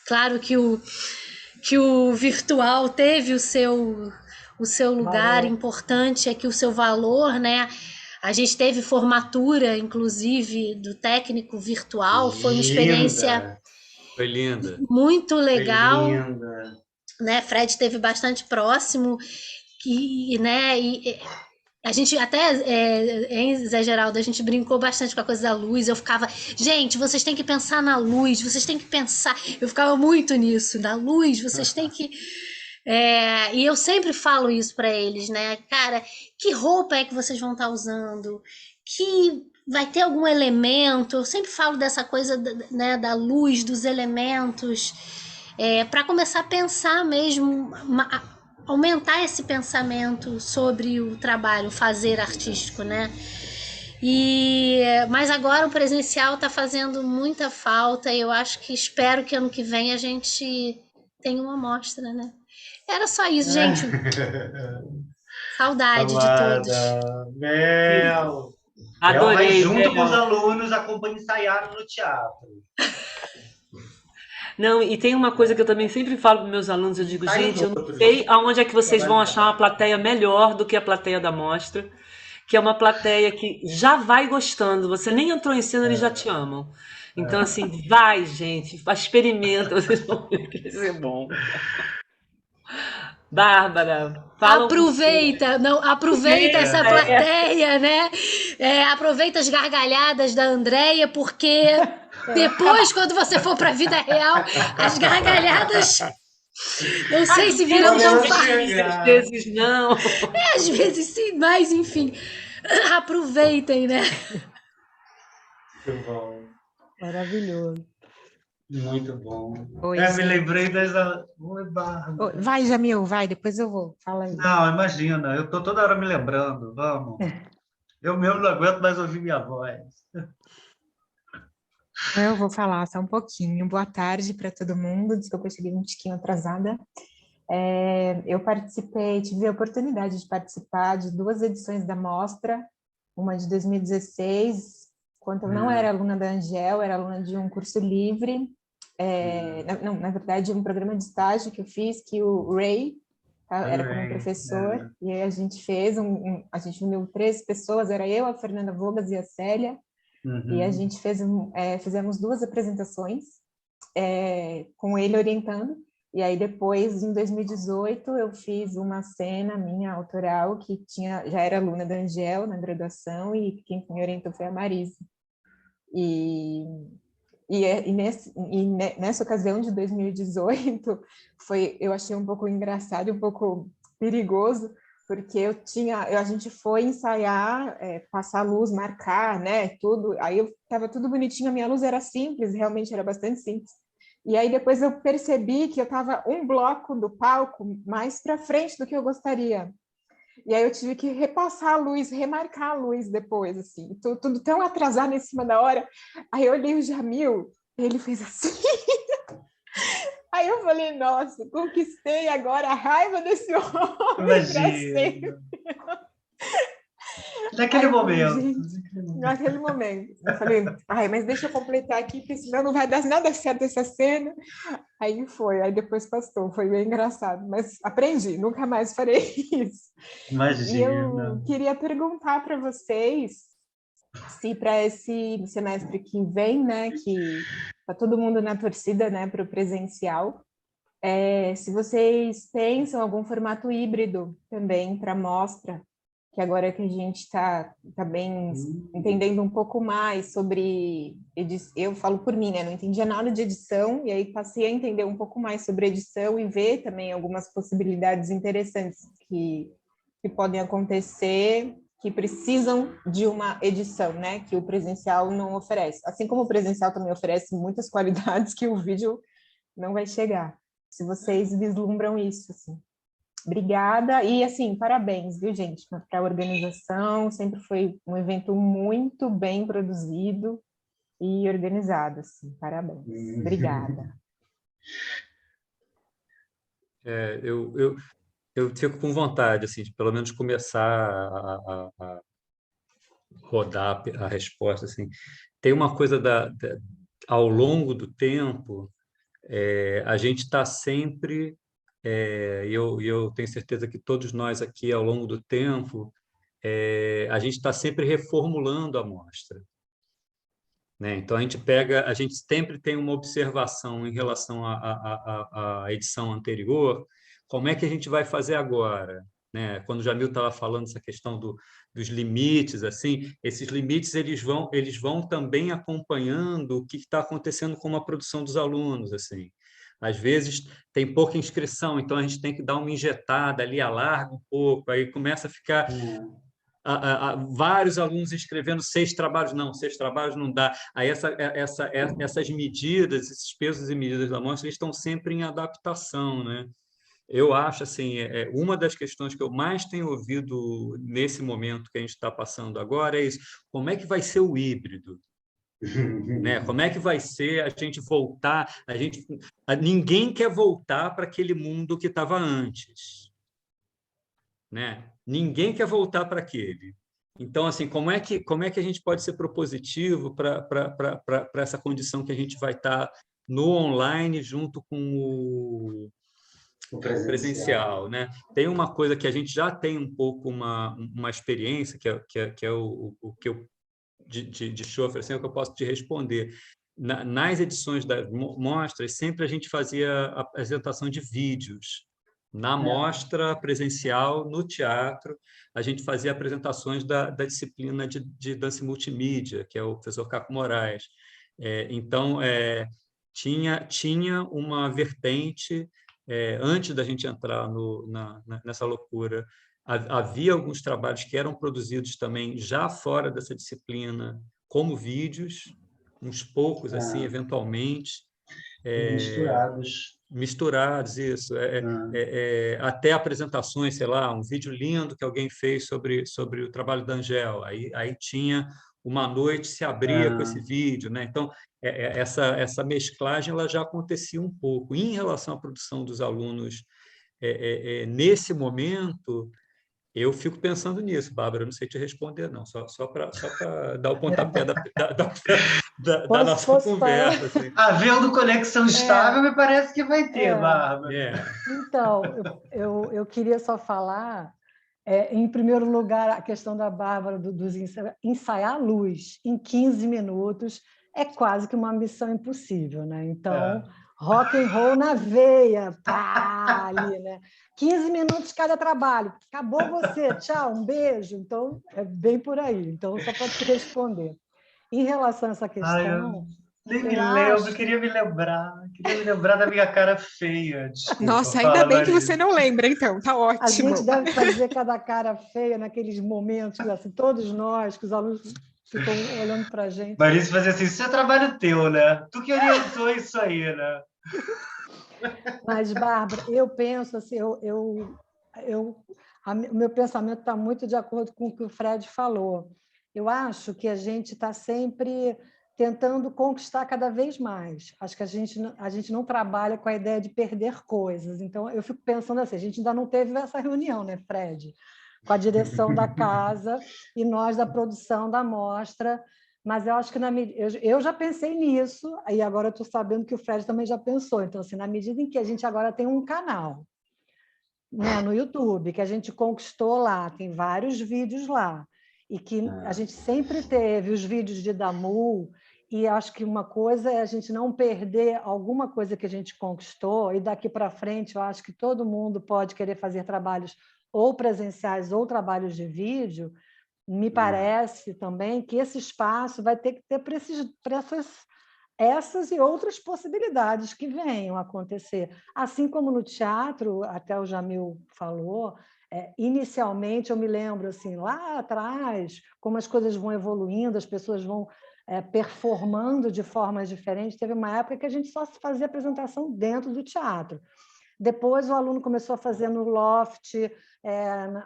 claro que o virtual teve o seu lugar importante, o seu valor, né? A gente teve formatura, inclusive, do técnico virtual, foi uma experiência Foi linda. muito legal, Foi linda. Né? Fred esteve bastante próximo, né? E a gente até, em Zé Geraldo, a gente brincou bastante com a coisa da luz. Eu ficava, gente, vocês têm que pensar na luz, vocês têm que pensar. Eu ficava muito nisso, na luz, vocês têm que. E eu sempre falo isso para eles, né? Cara, que roupa é que vocês vão estar usando? Que vai ter algum elemento? Eu sempre falo dessa coisa, né, da luz, dos elementos, para começar a pensar mesmo, aumentar esse pensamento sobre o trabalho, o fazer artístico, né? Mas agora o presencial está fazendo muita falta e eu acho que espero que ano que vem a gente tenha uma mostra, né? Era só isso, gente. Saudade de todos. Mel! Mel vai Adorei, junto com os Mel. alunos, acompanha ensaiar no teatro. Não, e tem uma coisa que eu também sempre falo para meus alunos, eu digo, Sai gente, eu não outros. sei aonde é que vocês vão Trabalho achar uma plateia melhor do que a plateia da mostra, que é uma plateia que já vai gostando, você nem entrou em cena, eles já te amam. Então, assim, vai, gente, experimenta, vocês vão ver que vai ser bom. Bárbara, fala um pouquinho. Aproveita essa plateia, né? Aproveita as gargalhadas da Andréia, porque depois, quando você for para a vida real, as gargalhadas, não sei se viram tão fáceis. Às vezes não. Às vezes sim, mas enfim, aproveitem, né? Muito bom. Maravilhoso. Muito bom. Oi, Me gente. lembrei dessa... Oi, Bárbara. Vai, Jamil, vai, depois eu vou. Fala aí. Não, imagina, eu tô toda hora me lembrando, vamos. Eu mesmo não aguento mais ouvir minha voz. Eu vou falar só um pouquinho. Boa tarde para todo mundo. Desculpa, eu cheguei um tiquinho atrasada. Eu tive a oportunidade de participar de 2 edições da mostra, uma de 2016, quando eu não era aluna da Angel, era aluna de um curso livre, na verdade, um programa de estágio que eu fiz, que o Ray era como professor, e aí a gente fez, a gente uniu 13 pessoas, era eu, a Fernanda Vogas e a Célia, e a gente fizemos 2 apresentações, com ele orientando, e aí depois, em 2018, eu fiz uma cena minha autoral, que já era aluna da Angel na graduação, e quem me orientou foi a Marisa. Nessa ocasião de 2018, eu achei um pouco engraçado, um pouco perigoso, porque a gente foi ensaiar, passar luz, marcar, né, tudo, aí estava tudo bonitinho, a minha luz era simples, realmente era bastante simples, e aí depois eu percebi que eu estava um bloco do palco mais para frente do que eu gostaria, e aí eu tive que repassar a luz, remarcar a luz depois, assim, tudo tão atrasado em cima da hora, aí eu olhei o Jamil, ele fez assim... Aí eu falei, nossa, conquistei agora a raiva desse homem. Imagina. Naquele momento. Eu falei, mas deixa eu completar aqui, porque senão não vai dar nada certo essa cena. Aí depois passou, foi bem engraçado, mas aprendi, nunca mais farei isso. Imagina. E eu queria perguntar para vocês se para esse semestre que vem, né, que tá todo mundo na torcida, né, para o presencial, se vocês pensam algum formato híbrido também para mostra, que agora que a gente está bem entendendo um pouco mais sobre eu falo por mim, né? Não entendia nada de edição, e aí passei a entender um pouco mais sobre edição e ver também algumas possibilidades interessantes que podem acontecer, que precisam de uma edição, né? Que o presencial não oferece. Assim como o presencial também oferece muitas qualidades que o vídeo não vai chegar. Se vocês vislumbram isso, assim. Obrigada, e assim, parabéns, viu, gente, para a organização, sempre foi um evento muito bem produzido e organizado, assim, parabéns. Obrigada. Eu fico com vontade, assim, de pelo menos começar a rodar a resposta, assim. Tem uma coisa ao longo do tempo, a gente está sempre, e eu tenho certeza que todos nós aqui, ao longo do tempo, a gente está sempre reformulando a amostra, né? Então, a gente sempre tem uma observação em relação à edição anterior, como é que a gente vai fazer agora? Né? Quando o Jamil estava falando essa questão dos limites, assim, esses limites eles vão também acompanhando o que está acontecendo com a produção dos alunos, assim. Às vezes tem pouca inscrição, então a gente tem que dar uma injetada ali, alarga um pouco, aí começa a ficar vários alunos escrevendo 6 trabalhos, não, 6 trabalhos não dá. Aí essas medidas, esses pesos e medidas da amostra, eles estão sempre em adaptação, né? Eu acho, assim, uma das questões que eu mais tenho ouvido nesse momento que a gente está passando agora é isso, como é que vai ser o híbrido? Né? Como é que vai ser a gente voltar? Ninguém quer voltar para aquele mundo que estava antes, né? Ninguém quer voltar para aquele. Então, assim, como é que a gente pode ser propositivo para essa condição que a gente vai estar no online junto com o presencial, né? Tem uma coisa que a gente já tem um pouco uma experiência, que é o que eu de Schoeffer, assim, é o que eu posso te responder. Nas edições das mostras, sempre a gente fazia a apresentação de vídeos. Na mostra presencial, no teatro, a gente fazia apresentações da disciplina de dança multimídia, que é o professor Caco Moraes. Então, tinha uma vertente, antes da gente entrar nessa loucura, havia alguns trabalhos que eram produzidos também já fora dessa disciplina, como vídeos, uns poucos, assim, eventualmente. Misturados, isso. Até apresentações, sei lá, um vídeo lindo que alguém fez sobre o trabalho da Angel. Aí tinha uma noite, se abria com esse vídeo, né? Então, essa mesclagem ela já acontecia um pouco. Em relação à produção dos alunos, nesse momento, eu fico pensando nisso, Bárbara, eu não sei te responder, não, só para dar o pontapé da nossa conversa. Assim. Havendo conexão estável, me parece que vai ter, Bárbara. Então, eu queria só falar, em primeiro lugar, a questão da Bárbara, dos ensaiar a luz em 15 minutos é quase que uma missão impossível, né? Então, rock and roll na veia, pá, ali, né? 15 minutos cada trabalho, acabou você, tchau, um beijo. Então, é bem por aí. Então, só para te responder. Em relação a essa questão... Nem me lembro, queria me lembrar da minha cara feia. Desculpa, nossa, ainda bem que você não lembra, então, tá ótimo. A gente deve fazer cada cara feia naqueles momentos, assim, todos nós, que os alunos ficam olhando para a gente. Marisa fazia assim, isso é trabalho teu, né? Tu que orientou isso aí, né? Mas, Bárbara, eu penso assim, o meu pensamento está muito de acordo com o que o Fred falou. Eu acho que a gente está sempre tentando conquistar cada vez mais. Acho que a gente não trabalha com a ideia de perder coisas. Então, eu fico pensando assim, a gente ainda não teve essa reunião, né, Fred? Com a direção da casa e nós da produção da mostra, mas eu acho que eu já pensei nisso, e agora eu estou sabendo que o Fred também já pensou. Então, assim, na medida em que a gente agora tem um canal, né, no YouTube, que a gente conquistou lá, tem vários vídeos lá, e que a gente sempre teve os vídeos de Damu, e acho que uma coisa é a gente não perder alguma coisa que a gente conquistou, e daqui para frente eu acho que todo mundo pode querer fazer trabalhos ou presenciais ou trabalhos de vídeo, me parece também que esse espaço vai ter que ter para essas e outras possibilidades que venham a acontecer. Assim como no teatro, até o Jamil falou, inicialmente eu me lembro assim, lá atrás, como as coisas vão evoluindo, as pessoas vão performando de formas diferentes. Teve uma época que a gente só fazia apresentação dentro do teatro. Depois o aluno começou a fazer no loft,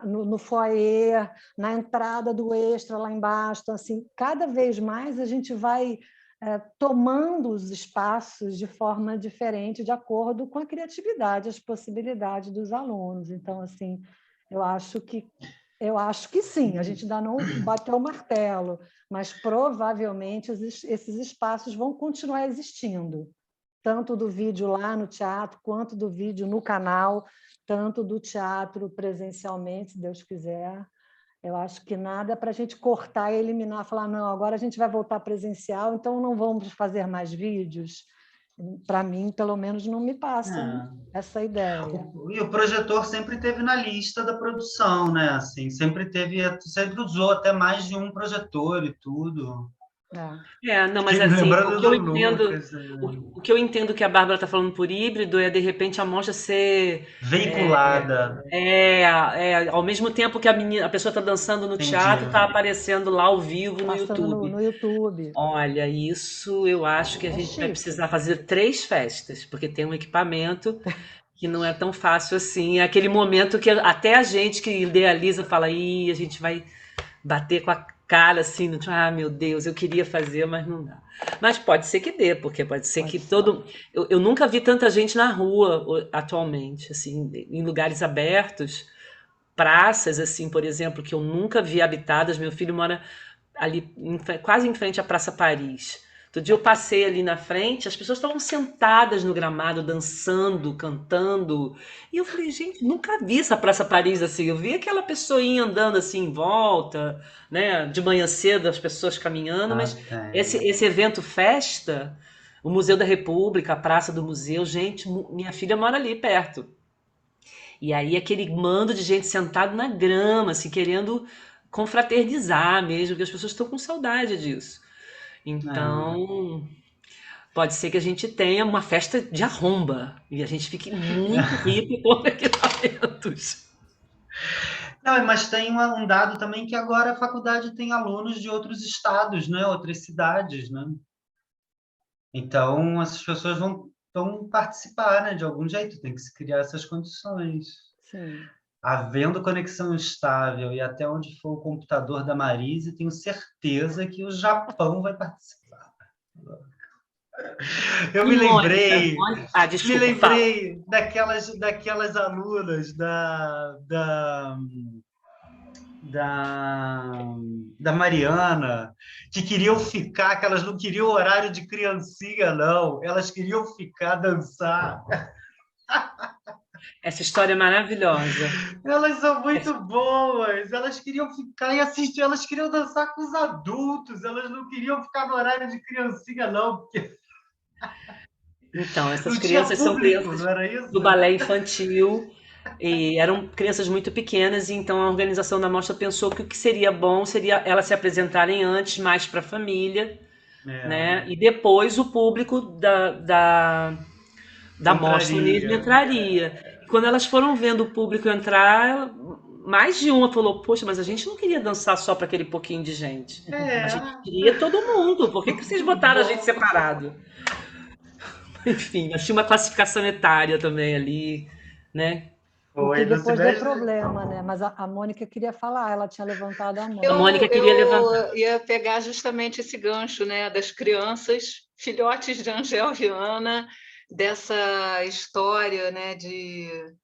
no foyer, na entrada do extra lá embaixo. Então, assim, cada vez mais a gente vai tomando os espaços de forma diferente, de acordo com a criatividade, as possibilidades dos alunos. Então, assim, eu acho que sim, a gente ainda não bateu o martelo, mas provavelmente esses espaços vão continuar existindo, tanto do vídeo lá no teatro, quanto do vídeo no canal, tanto do teatro presencialmente, se Deus quiser. Eu acho que nada para a gente cortar e eliminar, falar, não, agora a gente vai voltar presencial, então não vamos fazer mais vídeos. Para mim, pelo menos, não me passa essa ideia. E o projetor sempre teve na lista da produção, né? Assim, sempre usou até mais de um projetor e tudo. Não, mas assim, o que eu entendo que a Bárbara está falando por híbrido é, de repente, a mostra ser veiculada. Ao mesmo tempo que a pessoa está dançando no teatro, está aparecendo lá ao vivo no YouTube. No YouTube. Olha, isso eu acho que a gente vai precisar fazer 3 festas, porque tem um equipamento que não é tão fácil assim. É aquele momento que até a gente que idealiza fala, a gente vai bater com a cara assim, meu Deus, eu queria fazer, mas não dá. Mas pode ser que dê, porque pode ser que todo... Eu nunca vi tanta gente na rua atualmente, assim, em lugares abertos, praças, assim, por exemplo, que eu nunca vi habitadas. Meu filho mora ali, quase em frente à Praça Paris. Outro dia eu passei ali na frente, as pessoas estavam sentadas no gramado, dançando, cantando. E eu falei, gente, nunca vi essa Praça Paris assim. Eu vi aquela pessoinha andando assim em volta, né? De manhã cedo, as pessoas caminhando, mas esse evento festa, o Museu da República, a Praça do Museu, gente, minha filha mora ali perto. E aí aquele mando de gente sentado na grama, assim, querendo confraternizar mesmo, porque as pessoas estão com saudade disso. Então, pode ser que a gente tenha uma festa de arromba e a gente fique muito hippie com equipamentos. Não, mas tem um dado também que agora a faculdade tem alunos de outros estados, né? Outras cidades, né? Então, essas pessoas vão participar, né? De algum jeito, tem que se criar essas condições. Sim. Havendo conexão estável e até onde for o computador da Marise, tenho certeza que o Japão vai participar. Eu me lembrei daquelas alunas da Mariana, que queriam ficar, que elas não queriam horário de criancinha, não. Elas queriam ficar, dançar. Essa história é maravilhosa. Elas são muito boas. Elas queriam ficar e assistir. Elas queriam dançar com os adultos. Elas não queriam ficar no horário de criancinha, não. Porque... Então, essas crianças são crianças do balé infantil. E eram crianças muito pequenas, e então a organização da mostra pensou que o que seria bom seria elas se apresentarem antes, mais para a família, né? E depois o público da mostra mesmo entraria. E quando elas foram vendo o público entrar, mais de uma falou, poxa, mas a gente não queria dançar só para aquele pouquinho de gente. A gente queria todo mundo. Por que vocês botaram a gente separado? Enfim, tinha uma classificação etária também ali, né? O que depois deu problema, né? Mas a Mônica queria falar, ela tinha levantado a mão. A Mônica queria levantar. Eu ia pegar justamente esse gancho, né, das crianças, filhotes de Angel Viana, dessa história, né, de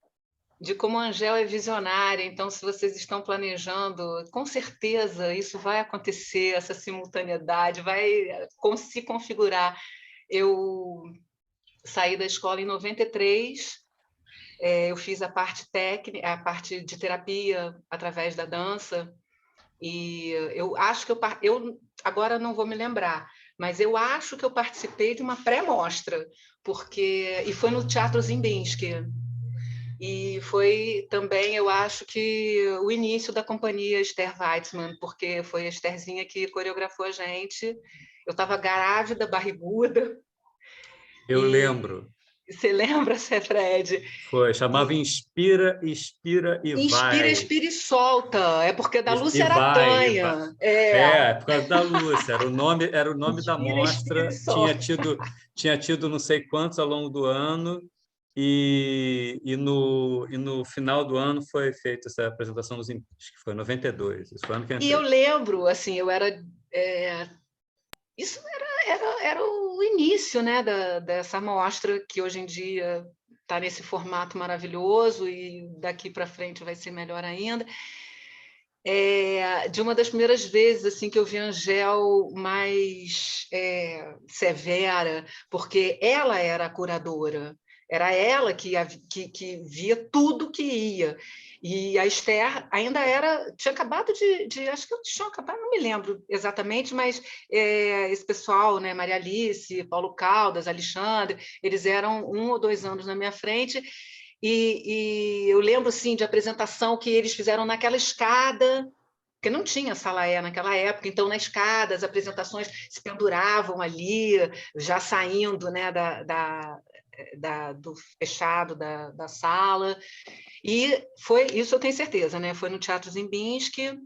como a Angel é visionária. Então, se vocês estão planejando, com certeza isso vai acontecer, essa simultaneidade vai se configurar. Eu saí da escola em 93. Eu fiz a parte técnica, a parte de terapia através da dança, e eu acho que eu agora não vou me lembrar, mas eu acho que eu participei de uma pré-mostra, e foi no Teatro Zimbinski. E foi também, eu acho que o início da companhia Esther Weitzman, porque foi a Estherzinha que coreografou a gente. Eu estava grávida, barriguda. Eu lembro. Você lembra, Fred? Foi, chamava Inspira, Expira e Inspira, Vai. expira e solta. É porque da Lúcia E vai, e vai. Aratanha. Por causa da Lúcia. Era o nome da Inspira, expira mostra. e solta. Tinha tido não sei quantos ao longo do ano. E no final do ano foi feita essa apresentação dos acho que foi em 92. Isso foi o ano que eu E entrei. eu lembro, assim, eu era... Isso era o início, né, dessa mostra, que hoje em dia está nesse formato maravilhoso e daqui para frente vai ser melhor ainda. De uma das primeiras vezes assim que eu vi a Angel mais severa, porque ela era a curadora, era ela que via tudo que ia. E a Esther ainda tinha acabado acho que eu tinha acabado, não me lembro exatamente, mas esse pessoal, né, Maria Alice, Paulo Caldas, Alexandre, eles eram 1 ou 2 anos na minha frente. E eu lembro, sim, de apresentação que eles fizeram naquela escada, porque não tinha sala E naquela época, então na escada as apresentações se penduravam ali, já saindo, né, do fechado da sala. E foi isso, eu tenho certeza, né? Foi no Teatro Ziembinski.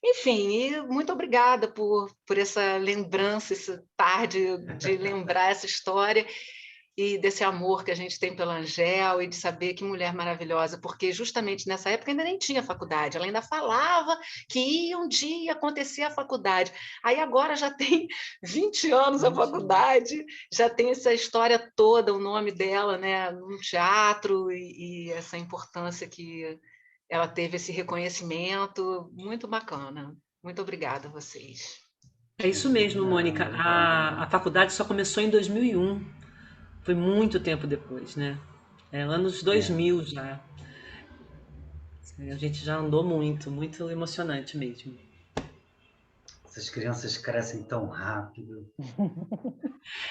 Enfim, e muito obrigada por essa lembrança, essa tarde de lembrar essa história e desse amor que a gente tem pela Angel e de saber que mulher maravilhosa, porque justamente nessa época ainda nem tinha faculdade, ela ainda falava que ia um dia acontecer a faculdade. Aí agora já tem 20 anos a faculdade, já tem essa história toda, o nome dela, né, no teatro e essa importância que ela teve, esse reconhecimento, muito bacana. Muito obrigada a vocês. É isso mesmo, Mônica. A faculdade só começou em 2001. Foi muito tempo depois, né? Anos 2000 já. A gente já andou muito, muito emocionante mesmo. Essas crianças crescem tão rápido.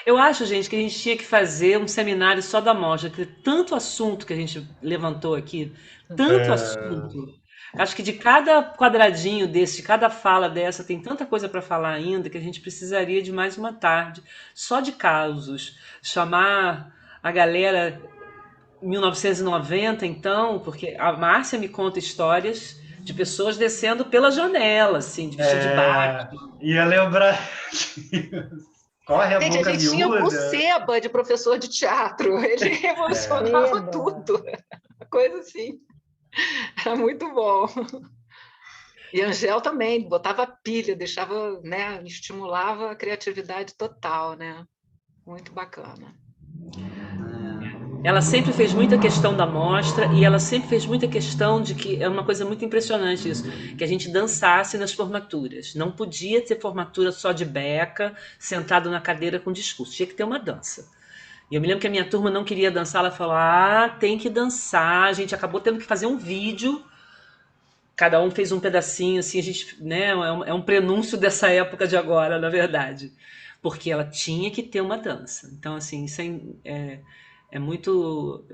Eu acho, gente, que a gente tinha que fazer um seminário só da mostra, que tanto assunto que a gente levantou aqui, tanto assunto. Acho que de cada quadradinho desse, de cada fala dessa, tem tanta coisa para falar ainda que a gente precisaria de mais uma tarde só de causos. Chamar a galera 1990, então, porque a Márcia me conta histórias de pessoas descendo pela janela, assim, de vestido de Batman. Ia lembrar. Corre a gente, boca a gente tinha o miúda. Seba de professor de teatro, ele revolucionava tudo, coisa assim, era muito bom. E Angel também, botava pilha, deixava, né, estimulava a criatividade total, né, muito bacana. Ela sempre fez muita questão da mostra e ela sempre fez muita questão de que é uma coisa muito impressionante isso, que a gente dançasse nas formaturas. Não podia ter formatura só de beca, sentado na cadeira com discurso. Tinha que ter uma dança. E eu me lembro que a minha turma não queria dançar, ela falou: tem que dançar. A gente acabou tendo que fazer um vídeo. Cada um fez um pedacinho, assim, a gente, né, é um prenúncio dessa época de agora, na verdade. Porque ela tinha que ter uma dança. Então, assim, isso é muito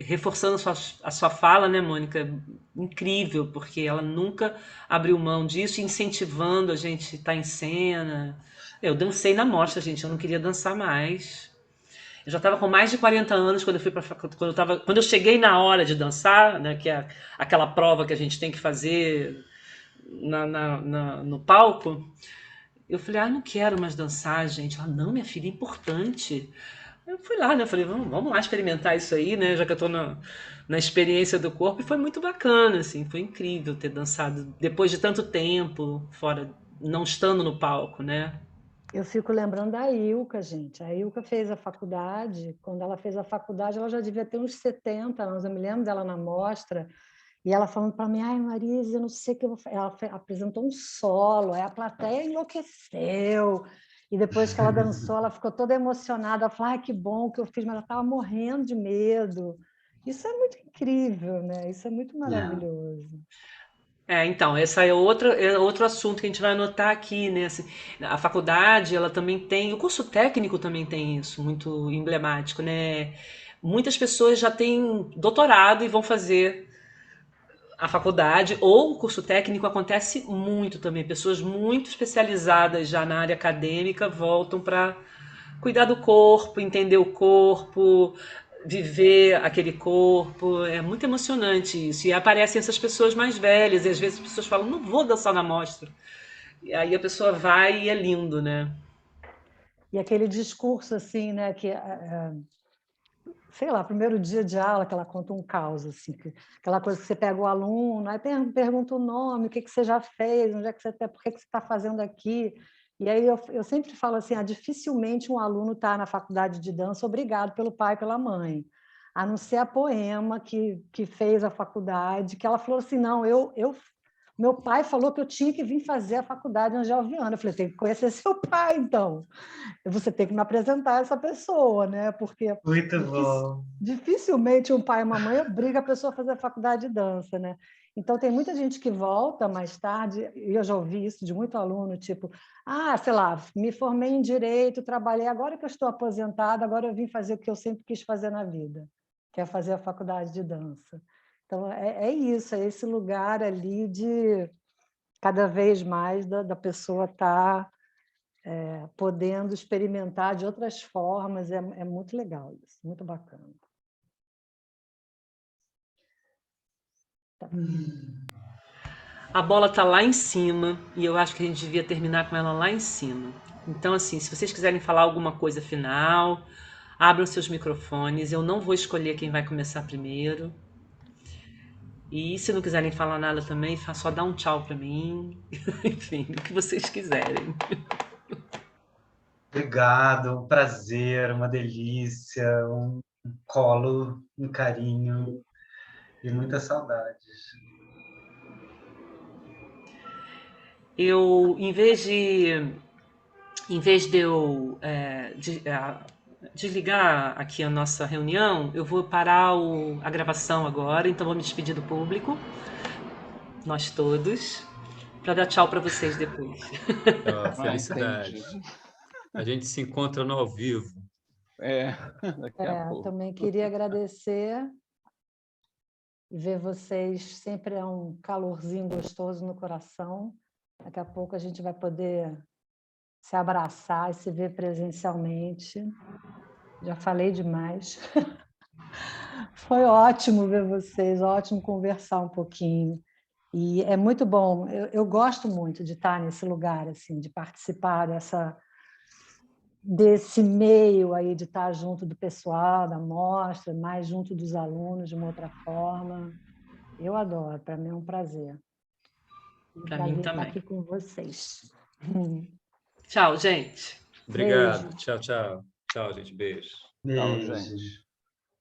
reforçando a sua fala, né, Mônica? Incrível, porque ela nunca abriu mão disso, incentivando a gente a estar em cena. Eu dancei na mostra, gente, eu não queria dançar mais. Eu já estava com mais de 40 anos quando eu fui para quando eu cheguei na hora de dançar, né, que é aquela prova que a gente tem que fazer no palco. Eu falei: não quero mais dançar, gente. Ela: não, minha filha, é importante. Eu fui lá, né? Falei: vamos lá experimentar isso aí, né? Já que eu estou na experiência do corpo. E foi muito bacana, assim. Foi incrível ter dançado depois de tanto tempo fora, não estando no palco, né? Eu fico lembrando da Ilka, gente. A Ilka fez a faculdade. Quando ela fez a faculdade, ela já devia ter uns 70 anos. Eu me lembro dela na mostra. E ela falando para mim: Marisa, eu não sei o que eu vou fazer. Ela apresentou um solo, aí a plateia enlouqueceu. E depois que ela dançou, ela ficou toda emocionada. Ela falou: que bom que eu fiz, mas ela estava morrendo de medo. Isso é muito incrível, né? Isso é muito maravilhoso. Então, esse é outro assunto que a gente vai anotar aqui, né? Assim, a faculdade, ela também tem, o curso técnico também tem isso, muito emblemático, né? Muitas pessoas já têm doutorado e vão fazer a faculdade, ou o curso técnico acontece muito também. Pessoas muito especializadas já na área acadêmica voltam para cuidar do corpo, entender o corpo, viver aquele corpo. É muito emocionante isso. E aparecem essas pessoas mais velhas, e às vezes as pessoas falam, não vou dançar na mostra. E aí a pessoa vai e é lindo, né? E aquele discurso, assim, né, que sei lá, primeiro dia de aula, que ela conta um caos, assim, aquela coisa que você pega o aluno, aí pergunta o nome, o que você já fez, onde é que você está, por que você está fazendo aqui? E aí eu sempre falo assim, dificilmente um aluno está na faculdade de dança obrigado pelo pai e pela mãe, a não ser a Poema, que fez a faculdade, que ela falou assim, não, meu pai falou que eu tinha que vir fazer a faculdade Angel Viana. Eu falei, tem que conhecer seu pai, então. Você tem que me apresentar essa pessoa, né? Porque Muito bom. dificilmente um pai e uma mãe obriga a pessoa a fazer a faculdade de dança, né? Então, tem muita gente que volta mais tarde, e eu já ouvi isso de muito aluno, tipo, sei lá, me formei em Direito, trabalhei, agora que eu estou aposentada, agora eu vim fazer o que eu sempre quis fazer na vida, que é fazer a faculdade de dança. Então, é isso, é esse lugar ali de, cada vez mais, da pessoa estar podendo experimentar de outras formas, é muito legal isso, muito bacana. Tá. A bola está lá em cima e eu acho que a gente devia terminar com ela lá em cima. Então, assim, se vocês quiserem falar alguma coisa final, abram seus microfones. Eu não vou escolher quem vai começar primeiro. E se não quiserem falar nada também, só dá um tchau para mim. Enfim, o que vocês quiserem. Obrigado, um prazer, uma delícia, um colo, um carinho e muitas saudades. Eu, em vez de eu desligar aqui a nossa reunião, eu vou parar a gravação agora, então vou me despedir do público, nós todos, para dar tchau para vocês depois. Felicidade. Entendi. A gente se encontra no ao vivo. Daqui a pouco. Também queria agradecer e ver vocês, sempre é um calorzinho gostoso no coração. Daqui a pouco a gente vai poder se abraçar e se ver presencialmente. Já falei demais. Foi ótimo ver vocês, ótimo conversar um pouquinho. E é muito bom, eu gosto muito de estar nesse lugar, assim, de participar desse meio aí, de estar junto do pessoal, da mostra, mais junto dos alunos, de uma outra forma. Eu adoro, para mim é um prazer. Para mim estar também. aqui com vocês. Tchau, gente. Obrigado. Beijo. Tchau, tchau. Tchau, gente. Beijo. Tchau, Beijo. gente.